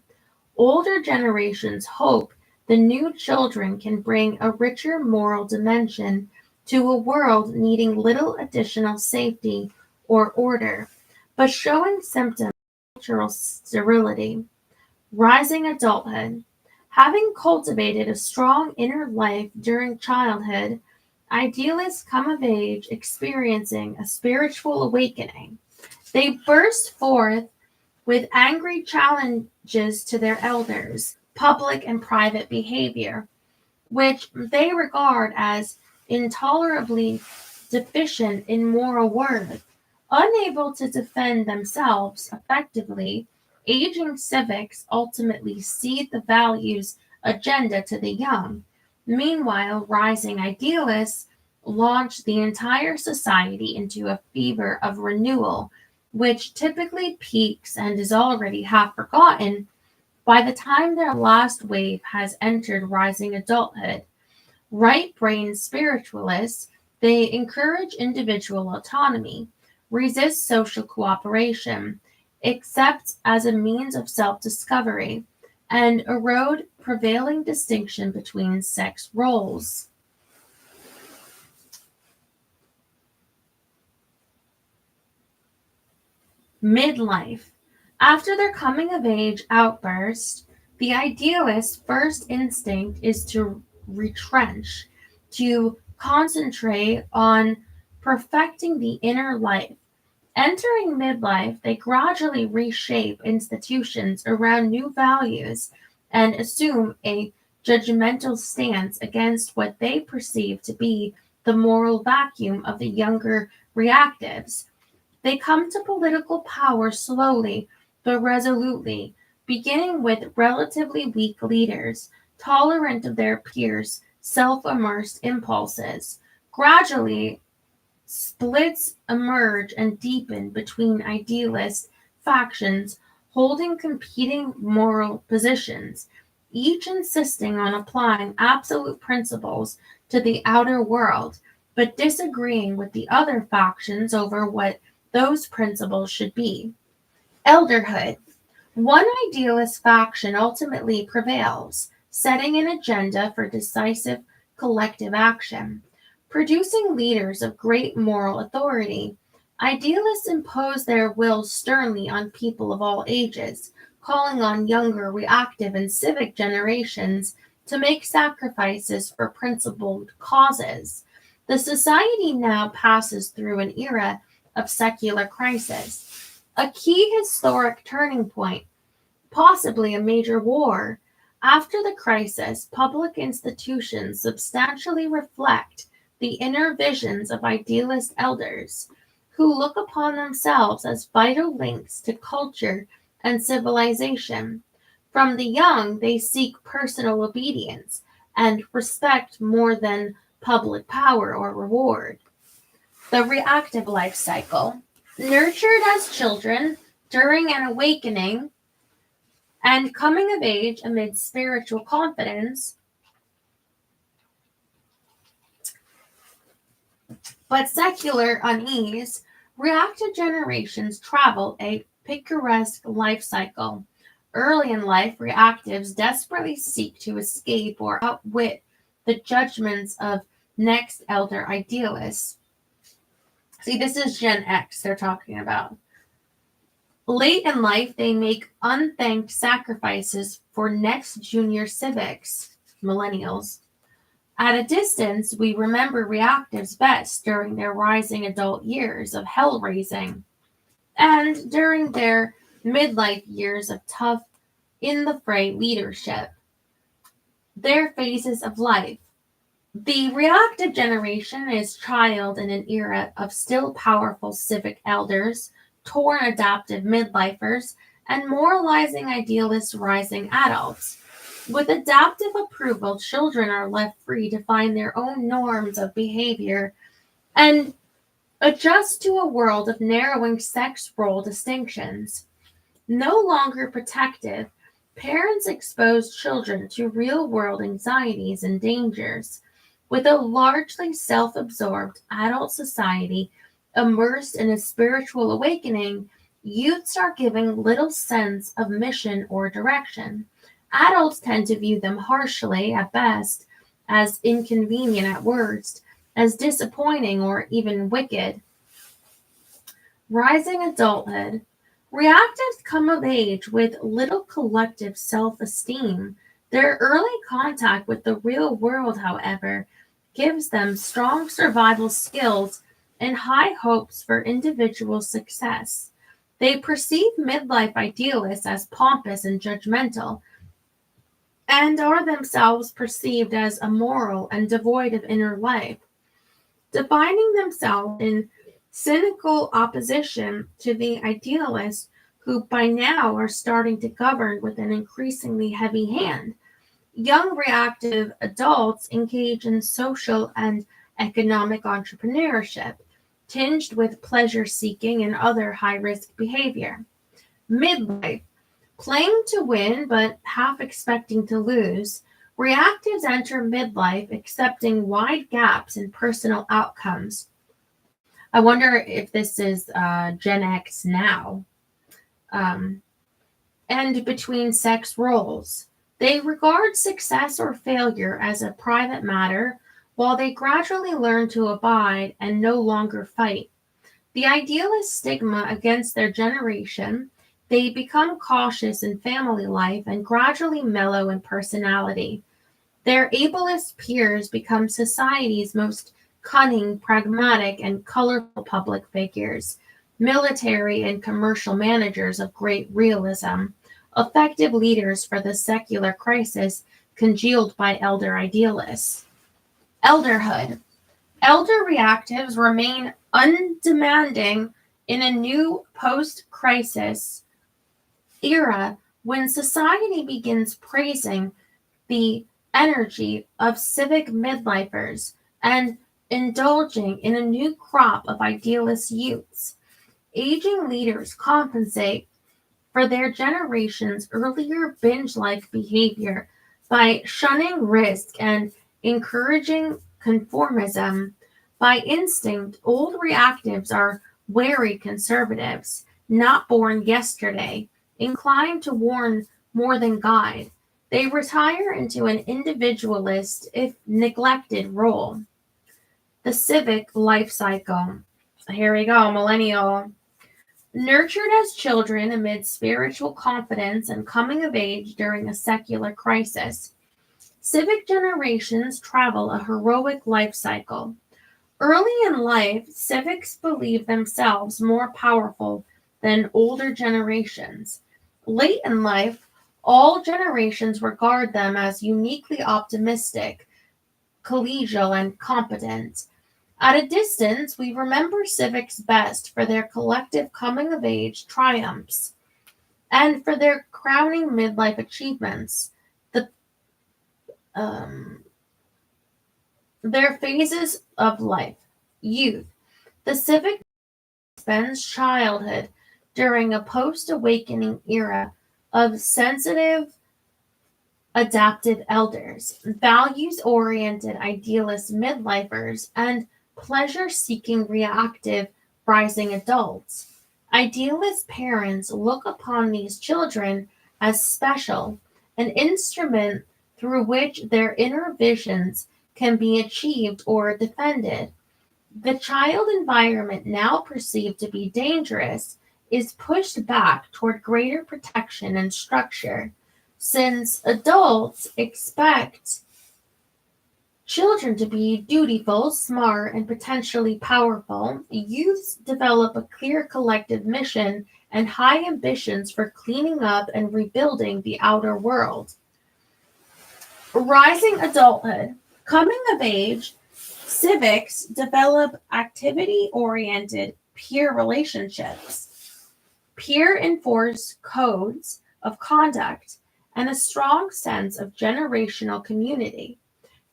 Older generations hope the new children can bring a richer moral dimension to a world needing little additional safety or order, but showing symptoms of cultural sterility. Rising adulthood. Having cultivated a strong inner life during childhood, idealists come of age experiencing a spiritual awakening. They burst forth with angry challenges to their elders, public and private behavior, which they regard as intolerably deficient in moral worth. Unable to defend themselves effectively, aging civics ultimately cede the values agenda to the young. Meanwhile, rising idealists launch the entire society into a fever of renewal, which typically peaks and is already half forgotten by the time their last wave has entered rising adulthood. Right-brained spiritualists, they encourage individual autonomy, resist social cooperation, accept as a means of self-discovery, and erode prevailing distinction between sex roles. Midlife. After their coming of age outburst, the idealist's first instinct is to retrench, to concentrate on perfecting the inner life. Entering midlife, they gradually reshape institutions around new values and assume a judgmental stance against what they perceive to be the moral vacuum of the younger reactives. They come to political power slowly but resolutely, beginning with relatively weak leaders, tolerant of their peers' self immersed impulses. Gradually, splits emerge and deepen between idealist factions holding competing moral positions, each insisting on applying absolute principles to the outer world, but disagreeing with the other factions over what those principles should be. Elderhood. One idealist faction ultimately prevails, setting an agenda for decisive collective action. Producing leaders of great moral authority, idealists impose their will sternly on people of all ages, calling on younger, reactive, and civic generations to make sacrifices for principled causes. The society now passes through an era of secular crisis, a key historic turning point, possibly a major war. After the crisis, public institutions substantially reflect the inner visions of idealist elders who look upon themselves as vital links to culture and civilization. From the young, they seek personal obedience and respect more than public power or reward. The reactive life cycle. Nurtured as children during an awakening and coming of age amid spiritual confidence, but secular unease, reactive generations travel a picturesque life cycle. Early in life, reactives desperately seek to escape or outwit the judgments of next elder idealists. See, this is Gen X they're talking about. Late in life, they make unthanked sacrifices for next junior civics, millennials. At a distance, we remember reactives best during their rising adult years of hell raising and during their midlife years of tough, in the fray leadership. Their phases of life. The reactive generation is child in an era of still powerful civic elders, torn adaptive midlifers, and moralizing idealist rising adults. With adaptive approval, children are left free to find their own norms of behavior and adjust to a world of narrowing sex role distinctions. No longer protective, parents expose children to real world anxieties and dangers. With a largely self absorbed adult society immersed in a spiritual awakening, youths are given little sense of mission or direction. Adults tend to view them harshly at best, as inconvenient at worst, as disappointing or even wicked. Rising adulthood. Reactives come of age with little collective self esteem. Their early contact with the real world, however, gives them strong survival skills and high hopes for individual success. They perceive midlife idealists as pompous and judgmental, and are themselves perceived as immoral and devoid of inner life, defining themselves in cynical opposition to the idealists who by now are starting to govern with an increasingly heavy hand. Young reactive adults engage in social and economic entrepreneurship, tinged with pleasure seeking and other high risk behavior. Midlife. Playing to win, but half expecting to lose, reactives enter midlife accepting wide gaps in personal outcomes. I wonder if this is Gen X now. And between sex roles. They regard success or failure as a private matter, while they gradually learn to abide and no longer fight. The idealist stigma against their generation, they become cautious in family life and gradually mellow in personality. Their ableist peers become society's most cunning, pragmatic, and colorful public figures, military and commercial managers of great realism, effective leaders for the secular crisis congealed by elder idealists. Elderhood. Elder reactives remain undemanding in a new post-crisis era when society begins praising the energy of civic midlifers and indulging in a new crop of idealist youths. Aging leaders compensate for their generation's earlier binge-like behavior by shunning risk and encouraging conformism. By instinct, old reactives are wary conservatives, not born yesterday, inclined to warn more than guide. They retire into an individualist, if neglected, role. The civic life cycle. Here we go, millennial. Nurtured as children amid spiritual confidence and coming of age during a secular crisis, civic generations travel a heroic life cycle. Early in life, civics believe themselves more powerful than older generations. Late in life, all generations regard them as uniquely optimistic, collegial, and competent. At a distance, we remember civics best for their collective coming-of-age triumphs and for their crowning midlife achievements. The Their phases of life. Youth. The civic spends childhood during a post-awakening era of sensitive, adaptive elders, values-oriented idealist midlifers, and pleasure-seeking reactive rising adults. Idealist parents look upon these children as special, an instrument through which their inner visions can be achieved or defended. The child environment now perceived to be dangerous is pushed back toward greater protection and structure. Since adults expect children to be dutiful, smart, and potentially powerful, youths develop a clear collective mission and high ambitions for cleaning up and rebuilding the outer world. Rising adulthood. Coming of age, civics develop activity-oriented peer relationships, peer-enforced codes of conduct, and a strong sense of generational community.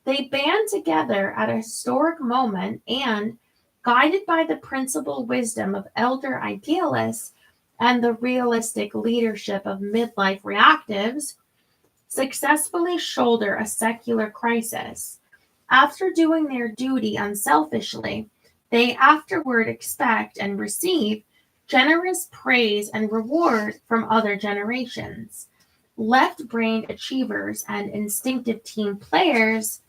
They band together at a historic moment and, guided by the principal wisdom of elder idealists and the realistic leadership of midlife reactives, successfully shoulder a secular crisis. After doing their duty unselfishly, they afterward expect and receive generous praise and reward from other generations. Left-brained achievers and instinctive team players,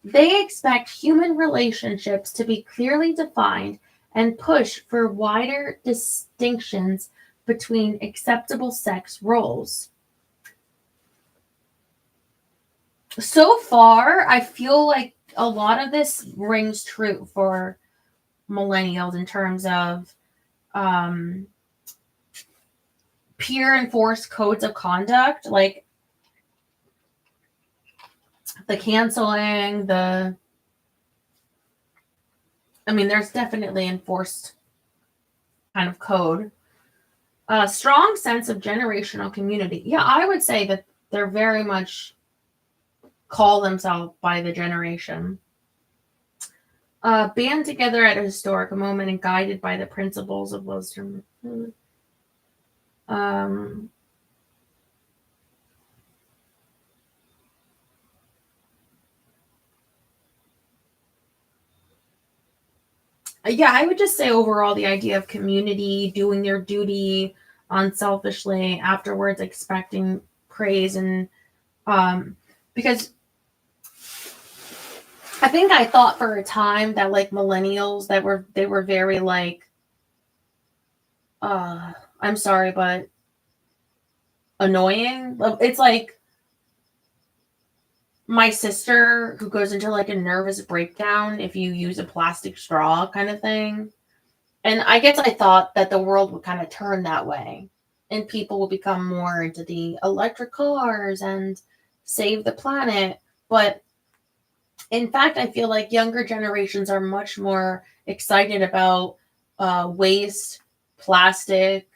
they expect human relationships to be clearly defined and push for wider distinctions between acceptable sex roles. So far, I feel like a lot of this rings true for millennials in terms of peer enforced codes of conduct, like the canceling, there's definitely enforced kind of code. A strong sense of generational community. Yeah, I would say that they're very much call themselves by the generation. Band together at a historic moment and guided by the principles of wisdom. Yeah, I would just say overall the idea of community, doing their duty unselfishly, afterwards expecting praise, and because I think I thought for a time that like millennials they were very like I'm sorry, but annoying. It's like my sister who goes into like a nervous breakdown if you use a plastic straw kind of thing. And I guess I thought that the world would kind of turn that way and people will become more into the electric cars and save the planet. But in fact, I feel like younger generations are much more excited about waste, plastic,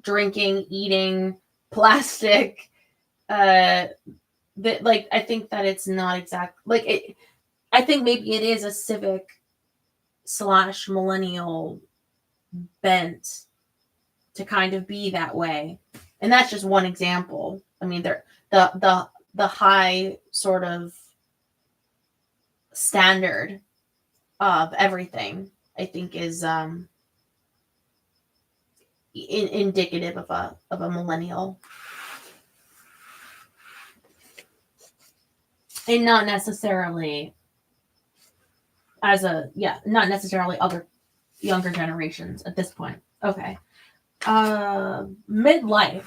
drinking, eating, plastic. That like I think that it's not exact like it. I think maybe it is a civic / millennial bent to kind of be that way, and that's just one example. I mean, the high sort of standard of everything I think is indicative of a millennial, and not necessarily not necessarily other younger generations at this point. Okay. Midlife.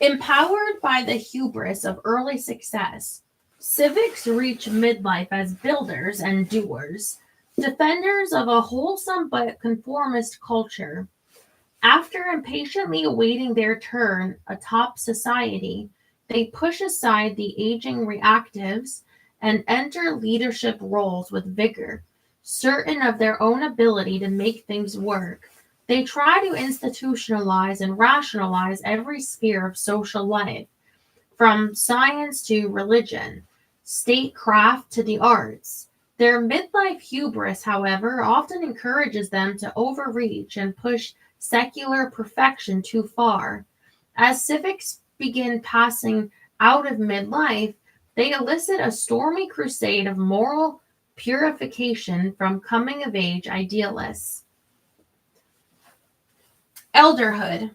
Empowered by the hubris of early success, civics reach midlife as builders and doers, defenders of a wholesome but conformist culture. After impatiently awaiting their turn atop society, they push aside the aging reactives and enter leadership roles with vigor. certain of their own ability to make things work, they try to institutionalize and rationalize every sphere of social life, from science to religion, statecraft to the arts. Their midlife hubris, however, often encourages them to overreach and push secular perfection too far. As civics begin passing out of midlife, they elicit a stormy crusade of moral purification from coming of age idealists. Elderhood.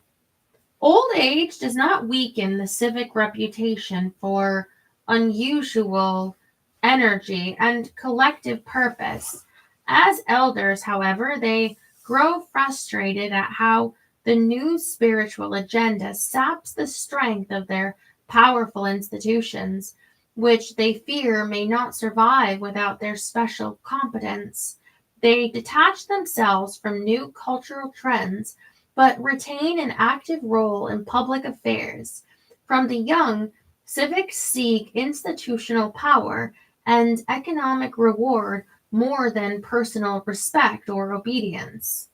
Old age does not weaken the civic reputation for unusual energy and collective purpose. As elders, however, they grow frustrated at how the new spiritual agenda saps the strength of their powerful institutions, which they fear may not survive without their special competence. They detach themselves from new cultural trends but retain an active role in public affairs. From the young, civics seek institutional power and economic reward more than personal respect or obedience.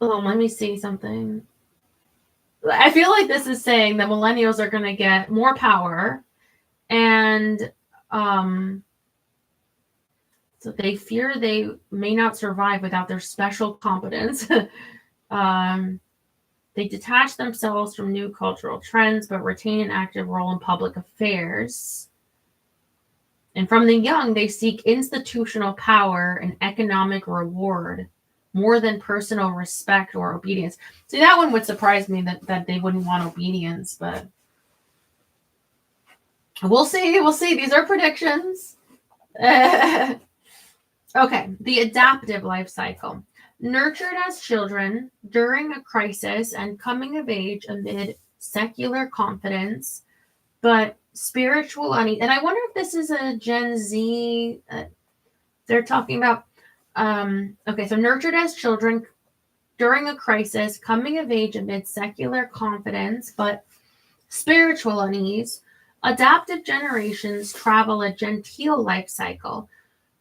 Oh, let me see something. I feel like this is saying that millennials are going to get more power, and so they fear they may not survive without their special competence. They detach themselves from new cultural trends, but retain an active role in public affairs. And from the young, they seek institutional power and economic reward more than personal respect or obedience. See, that one would surprise me that they wouldn't want obedience, but we'll see. We'll see. These are predictions. Okay, the adaptive life cycle. Nurtured as children during a crisis and coming of age amid secular confidence, but spiritual unease. And I wonder if this is a Gen Z. They're talking about. Okay, so nurtured as children during a crisis, coming of age amid secular confidence, but spiritual unease. Adaptive generations travel a genteel life cycle.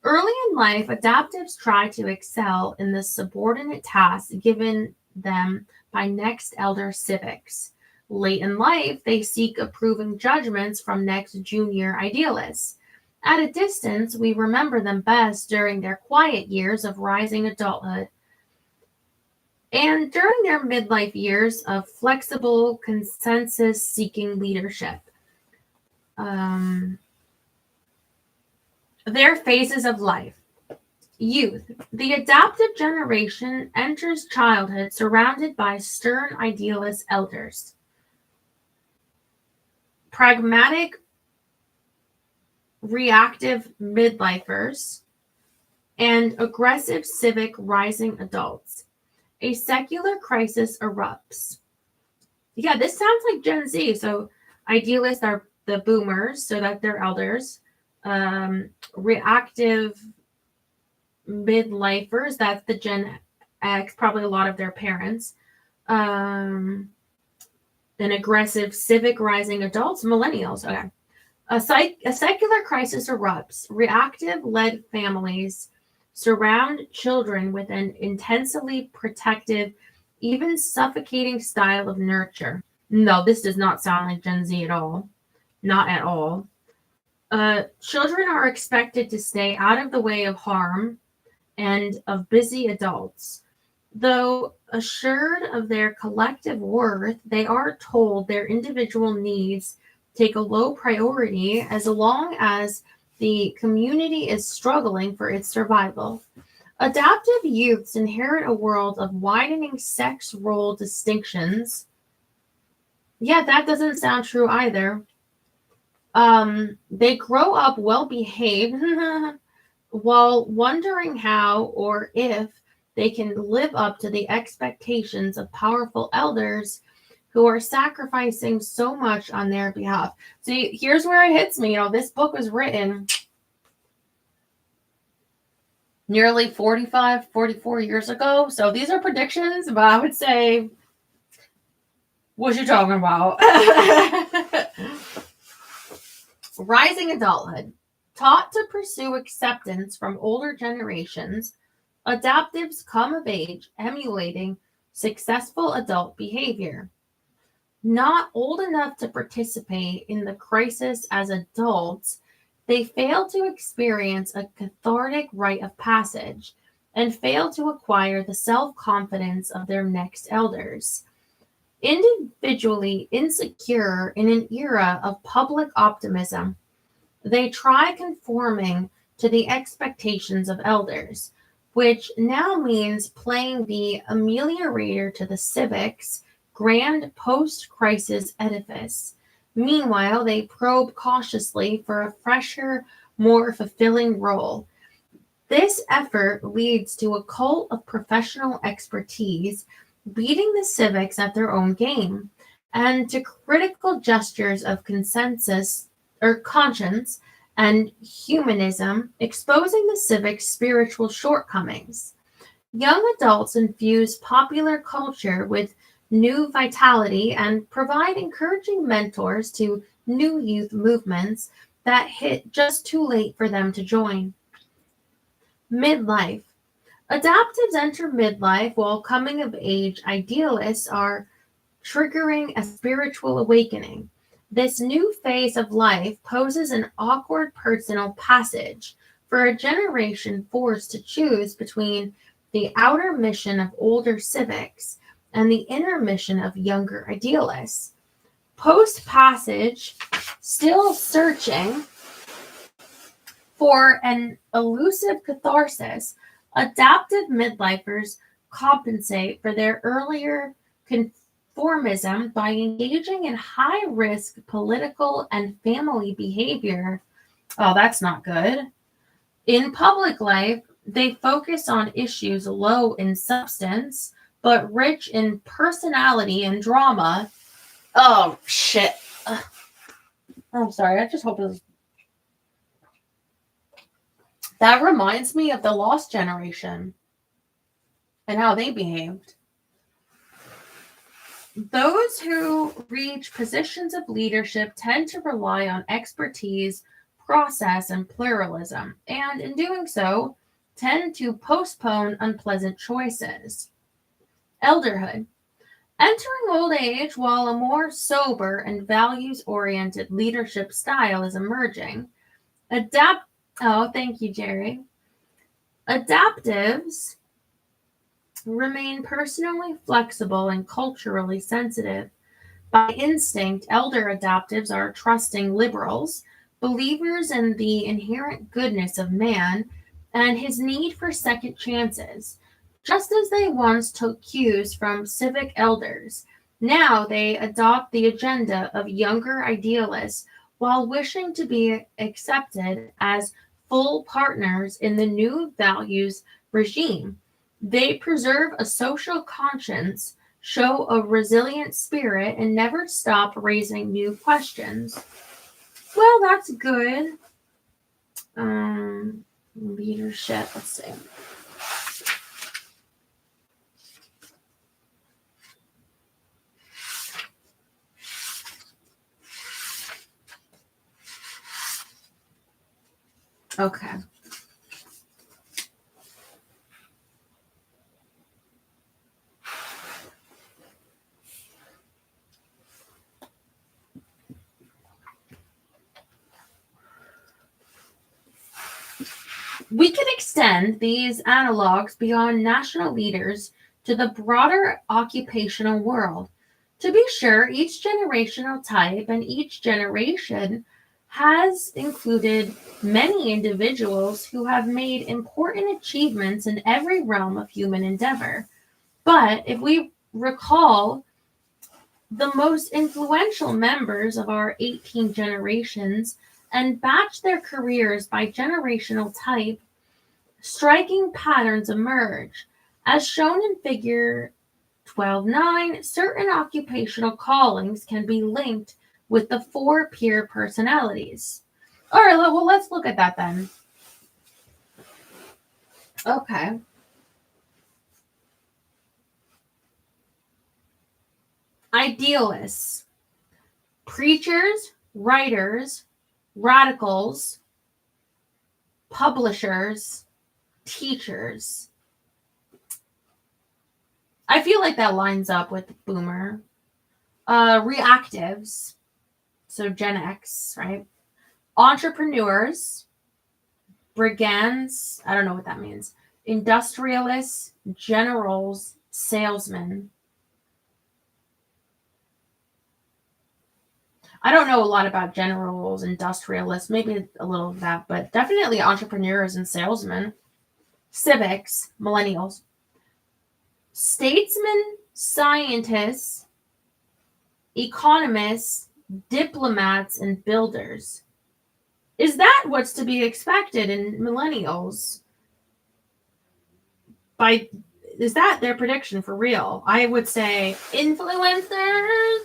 Early in life, adaptives try to excel in the subordinate tasks given them by next elder civics. Late in life, they seek approving judgments from next junior idealists. At a distance, we remember them best during their quiet years of rising adulthood and during their midlife years of flexible, consensus-seeking leadership. Their phases of life. Youth. The adaptive generation enters childhood surrounded by stern idealist elders. Pragmatic, reactive midlifers, and aggressive civic rising adults. A secular crisis erupts. Yeah, this sounds like Gen Z. So idealists are the boomers, so that they're elders. Reactive midlifers, that's the Gen X, probably a lot of their parents. An aggressive civic rising adults, millennials. Okay. A secular crisis erupts. Reactive-led families surround children with an intensely protective, even suffocating style of nurture. No, this does not sound like Gen Z at all. Not at all. Children are expected to stay out of the way of harm and of busy adults. Though assured of their collective worth, they are told their individual needs take a low priority as long as the community is struggling for its survival. Adaptive youths inherit a world of widening sex role distinctions. Yeah, that doesn't sound true either. They grow up well behaved while wondering how or if they can live up to the expectations of powerful elders who are sacrificing so much on their behalf. See, here's where it hits me. This book was written nearly 44 years ago. So these are predictions, but I would say, what you talking about? Rising adulthood. Taught to pursue acceptance from older generations, adaptives come of age emulating successful adult behavior. Not old enough to participate in the crisis as adults, they fail to experience a cathartic rite of passage and fail to acquire the self confidence of their next elders. Individually insecure in an era of public optimism, they try conforming to the expectations of elders, which now means playing the ameliorator to the civic's grand post crisis edifice. Meanwhile, they probe cautiously for a fresher, more fulfilling role. This effort leads to a cult of professional expertise, beating the civics at their own game, and to critical gestures of consensus or conscience and humanism, exposing the civics' spiritual shortcomings. Young adults infuse popular culture with new vitality and provide encouraging mentors to new youth movements that hit just too late for them to join. Midlife. Adaptives enter midlife while coming of age idealists are triggering a spiritual awakening. This new phase of life poses an awkward personal passage for a generation forced to choose between the outer mission of older civics and the inner mission of younger idealists. Post passage, still searching for an elusive catharsis, adaptive midlifers compensate for their earlier conformism by engaging in high risk political and family behavior. Oh, that's not good. In public life, they focus on issues low in substance, but rich in personality and drama. Oh, shit. I'm sorry. I just hope it was. That reminds me of the Lost Generation and how they behaved. Those who reach positions of leadership tend to rely on expertise, process, and pluralism, and in doing so, tend to postpone unpleasant choices. Elderhood. Entering old age while a more sober and values oriented leadership style is emerging. Oh, thank you, Jerry. Adaptives remain personally flexible and culturally sensitive. By instinct, elder adaptives are trusting liberals, believers in the inherent goodness of man and his need for second chances. Just as they once took cues from civic elders, now they adopt the agenda of younger idealists while wishing to be accepted as full partners in the new values regime. They preserve a social conscience, show a resilient spirit, and never stop raising new questions. Well, that's good. Leadership, let's see. Okay. We can extend these analogs beyond national leaders to the broader occupational world. To be sure, each generational type and each generation has included many individuals who have made important achievements in every realm of human endeavor. But if we recall the most influential members of our 18 generations and batch their careers by generational type, striking patterns emerge. As shown in figure 12.9, certain occupational callings can be linked with the four peer personalities. All right, well, let's look at that then. Okay. Idealists, preachers, writers, radicals, publishers, teachers. I feel like that lines up with boomer. Reactives, so Gen X, right? Entrepreneurs, brigands, I don't know what that means. Industrialists, generals, salesmen. I don't know a lot about generals, industrialists, maybe a little of that, but definitely entrepreneurs and salesmen. Civics, millennials. Statesmen, scientists, economists, diplomats, and builders. Is that what's to be expected in millennials? Is that their prediction for real? I would say influencers.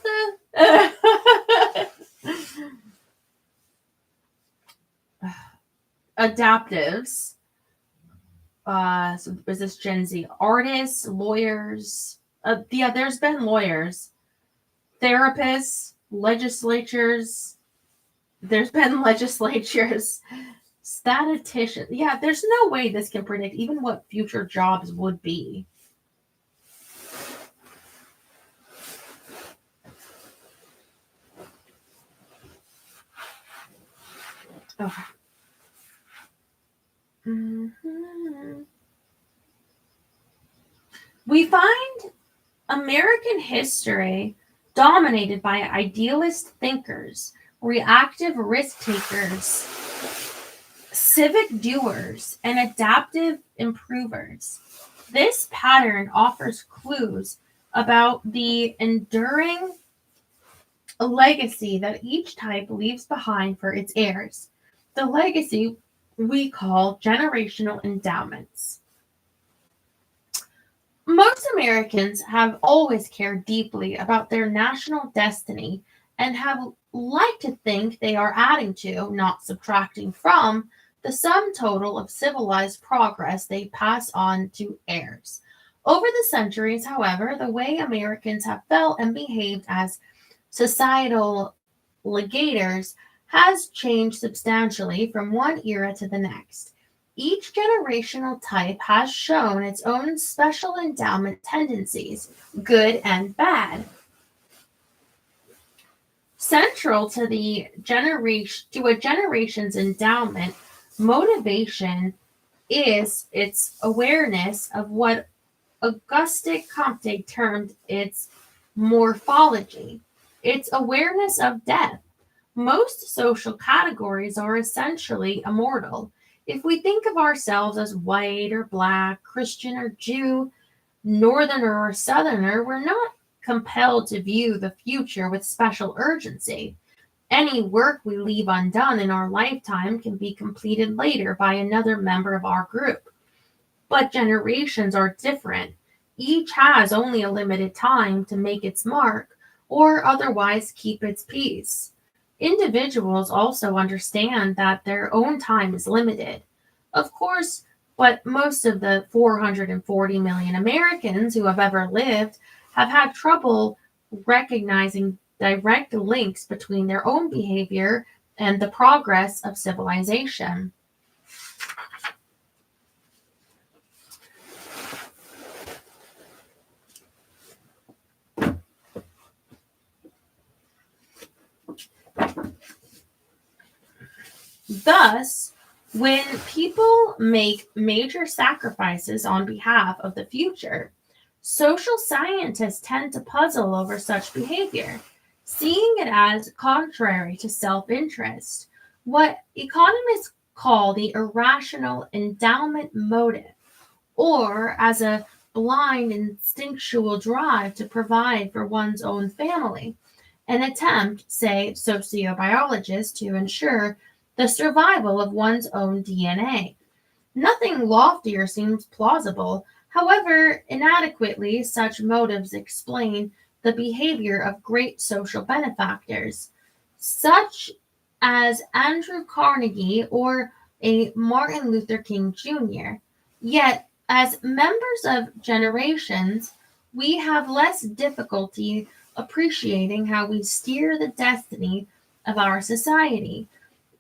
Adaptives. So is this Gen Z? Artists, lawyers. Yeah, there's been lawyers. Therapists, legislatures. There's been legislatures. Statisticians. Yeah, there's no way this can predict even what future jobs would be. Okay. Mm-hmm. We find American history dominated by idealist thinkers, reactive risk takers, civic doers, and adaptive improvers. This pattern offers clues about the enduring legacy that each type leaves behind for its heirs. The legacy we call generational endowments. Most Americans have always cared deeply about their national destiny and have liked to think they are adding to, not subtracting from, the sum total of civilized progress they pass on to heirs. Over the centuries, however, the way Americans have felt and behaved as societal legators has changed substantially from one era to the next. Each generational type has shown its own special endowment tendencies, good and bad. Central to a generation's endowment motivation is its awareness of what Auguste Comte termed its morphology, its awareness of death. Most social categories are essentially immortal. If we think of ourselves as white or black, Christian or Jew, northerner or southerner, we're not compelled to view the future with special urgency. Any work we leave undone in our lifetime can be completed later by another member of our group. But generations are different. Each has only a limited time to make its mark or otherwise keep its peace. Individuals also understand that their own time is limited. Of course, but most of the 440 million Americans who have ever lived have had trouble recognizing direct links between their own behavior and the progress of civilization. Thus, when people make major sacrifices on behalf of the future, social scientists tend to puzzle over such behavior, seeing it as contrary to self-interest, what economists call the irrational endowment motive, or as a blind instinctual drive to provide for one's own family, an attempt, say sociobiologists, to ensure the survival of one's own DNA. Nothing loftier seems plausible. However, inadequately, such motives explain the behavior of great social benefactors, such as Andrew Carnegie or a Martin Luther King Jr. Yet, as members of generations, we have less difficulty appreciating how we steer the destiny of our society.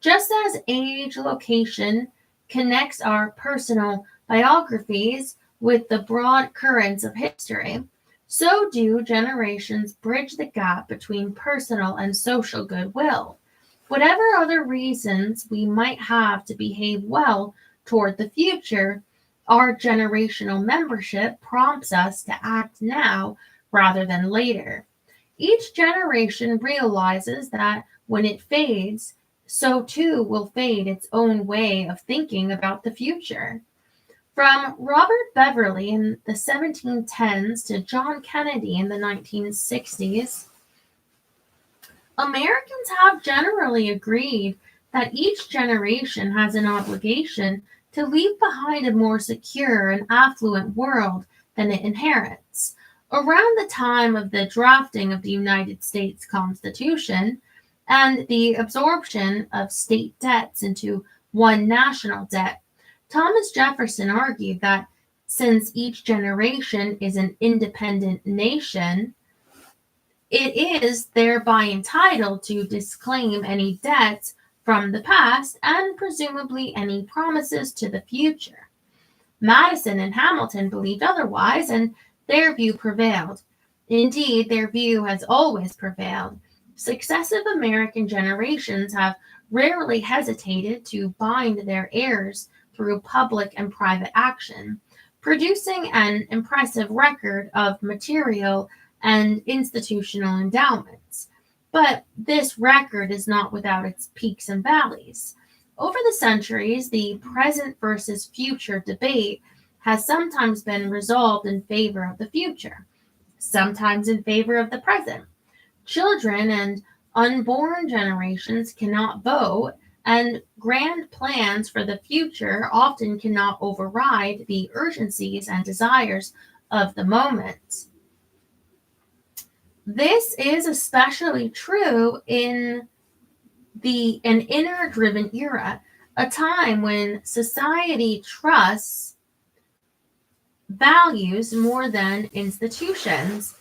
Just as age, location, connects our personal biographies with the broad currents of history, so do generations bridge the gap between personal and social goodwill. Whatever other reasons we might have to behave well toward the future, our generational membership prompts us to act now rather than later. Each generation realizes that when it fades, so too will fade its own way of thinking about the future. From Robert Beverly in the 1710s to John Kennedy in the 1960s, Americans have generally agreed that each generation has an obligation to leave behind a more secure and affluent world than it inherits. Around the time of the drafting of the United States Constitution and the absorption of state debts into one national debt, Thomas Jefferson argued that since each generation is an independent nation, it is thereby entitled to disclaim any debts from the past and presumably any promises to the future. Madison and Hamilton believed otherwise, and their view prevailed. Indeed, their view has always prevailed. Successive American generations have rarely hesitated to bind their heirs through public and private action, producing an impressive record of material and institutional endowments. But this record is not without its peaks and valleys. Over the centuries, the present versus future debate has sometimes been resolved in favor of the future, sometimes in favor of the present. Children and unborn generations cannot vote, and grand plans for the future often cannot override the urgencies and desires of the moment. This is especially true in an inner-driven era, a time when society trusts values more than institutions.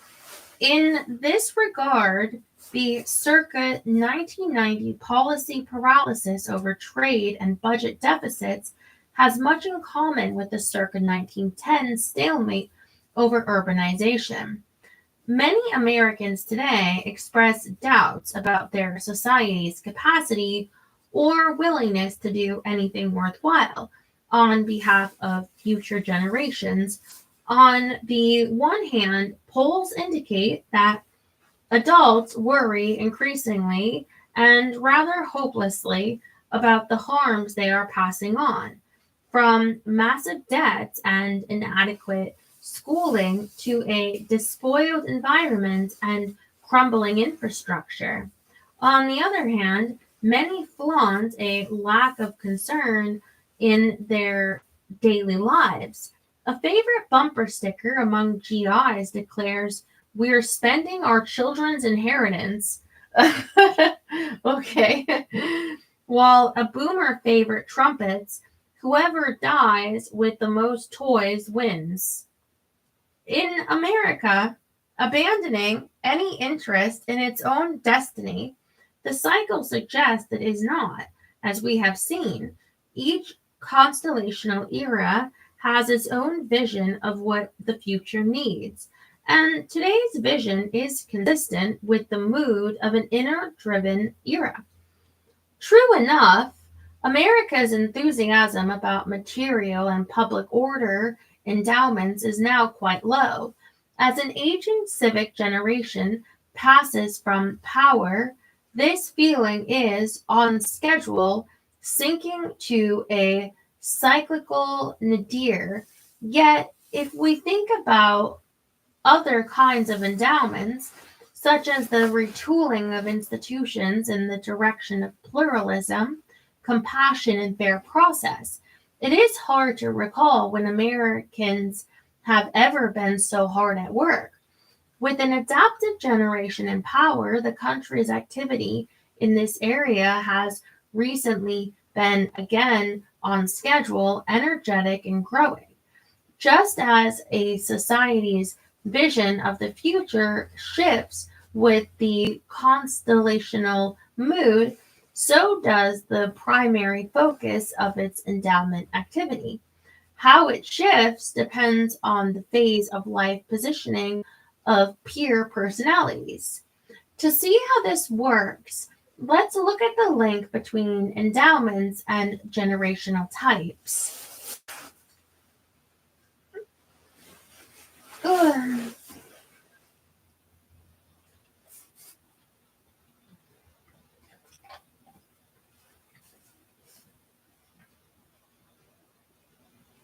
In this regard, the circa 1990 policy paralysis over trade and budget deficits has much in common with the circa 1910 stalemate over urbanization. Many Americans today express doubts about their society's capacity or willingness to do anything worthwhile on behalf of future generations. On the one hand, polls indicate that adults worry increasingly and rather hopelessly about the harms they are passing on, from massive debts and inadequate schooling to a despoiled environment and crumbling infrastructure. On the other hand, many flaunt a lack of concern in their daily lives. A favorite bumper sticker among GIs declares, "We're spending our children's inheritance." Okay. While a boomer favorite trumpets, "Whoever dies with the most toys wins." In America, abandoning any interest in its own destiny, the cycle suggests that it is not. As we have seen, each constellational era has its own vision of what the future needs, and today's vision is consistent with the mood of an inner-driven era. True enough, America's enthusiasm about material and public order endowments is now quite low. As an aging civic generation passes from power, this feeling is, on schedule, sinking to a cyclical nadir. Yet, if we think about other kinds of endowments, such as the retooling of institutions in the direction of pluralism, compassion, and fair process, it is hard to recall when Americans have ever been so hard at work. With an adaptive generation in power, the country's activity in this area has recently been again on schedule, energetic, and growing. Just as a society's vision of the future shifts with the constellational mood, so does the primary focus of its endowment activity. How it shifts depends on the phase of life positioning of peer personalities. To see how this works, let's look at the link between endowments and generational types. Ugh.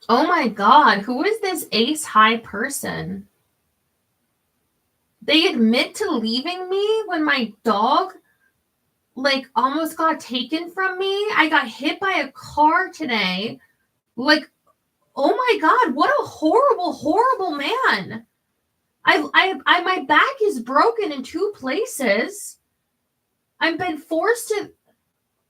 Oh my God, who is this ace high person? They admit to leaving me when my dog almost got taken from me. I got hit by a car today. Oh my God, what a horrible man. My back is broken in 2 places. I've been forced to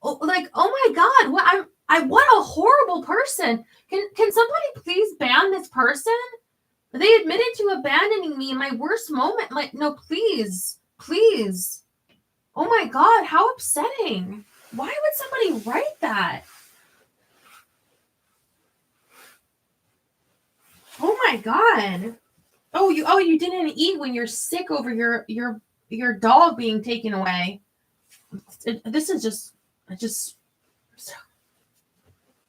oh my God, what a horrible person. Can somebody please ban this person? They admitted to abandoning me in my worst moment. No, please. Oh my God, how upsetting. Why would somebody write that? Oh my God. Oh, you didn't eat when you're sick over your dog being taken away. This is just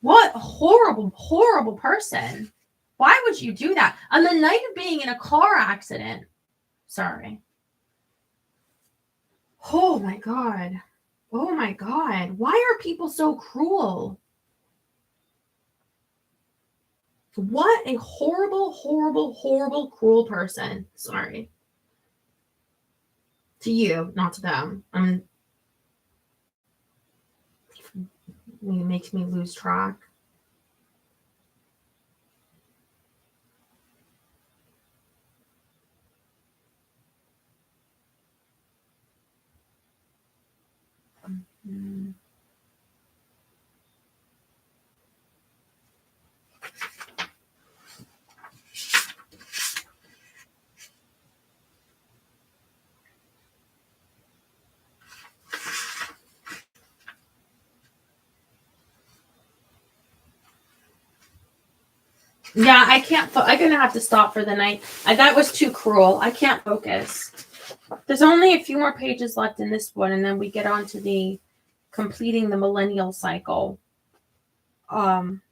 what a horrible person. Why would you do that on the night of being in a car accident? Sorry. Oh my God. Why are people so cruel? What a horrible, cruel person. Sorry. To you, not to them. It makes me lose track. Mm-hmm. Yeah, I can't. I'm gonna have to stop for the night. That was too cruel. I can't focus. There's only a few more pages left in this one, and then we get on to the completing the millennial cycle. I'm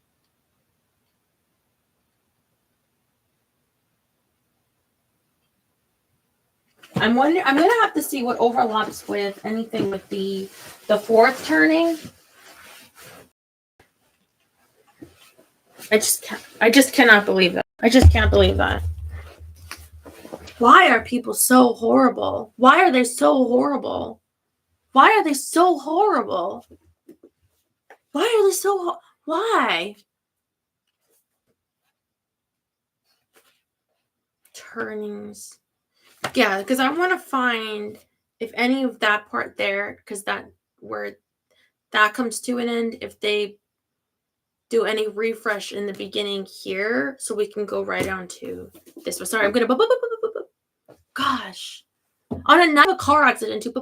wondering. I'm gonna have to see what overlaps with anything with the fourth turning. I just cannot believe that. I just can't believe that. Why are people so horrible? Why are they so horrible? Why are they so horrible? Why are they so why? Turnings. Yeah, because I want to find if any of that part there, because that where that comes to an end, if they do any refresh in the beginning here, so we can go right on to this one. Sorry, I'm gonna gosh. On a car accident too.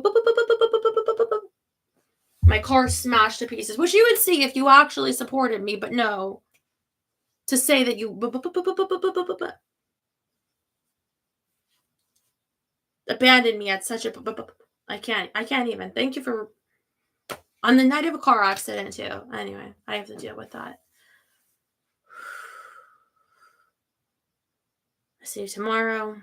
My car smashed to pieces, which you would see if you actually supported me, but no. To say that you abandoned me at such a I can't even. Thank you for on the night of a car accident too. Anyway, I have to deal with that. See you tomorrow.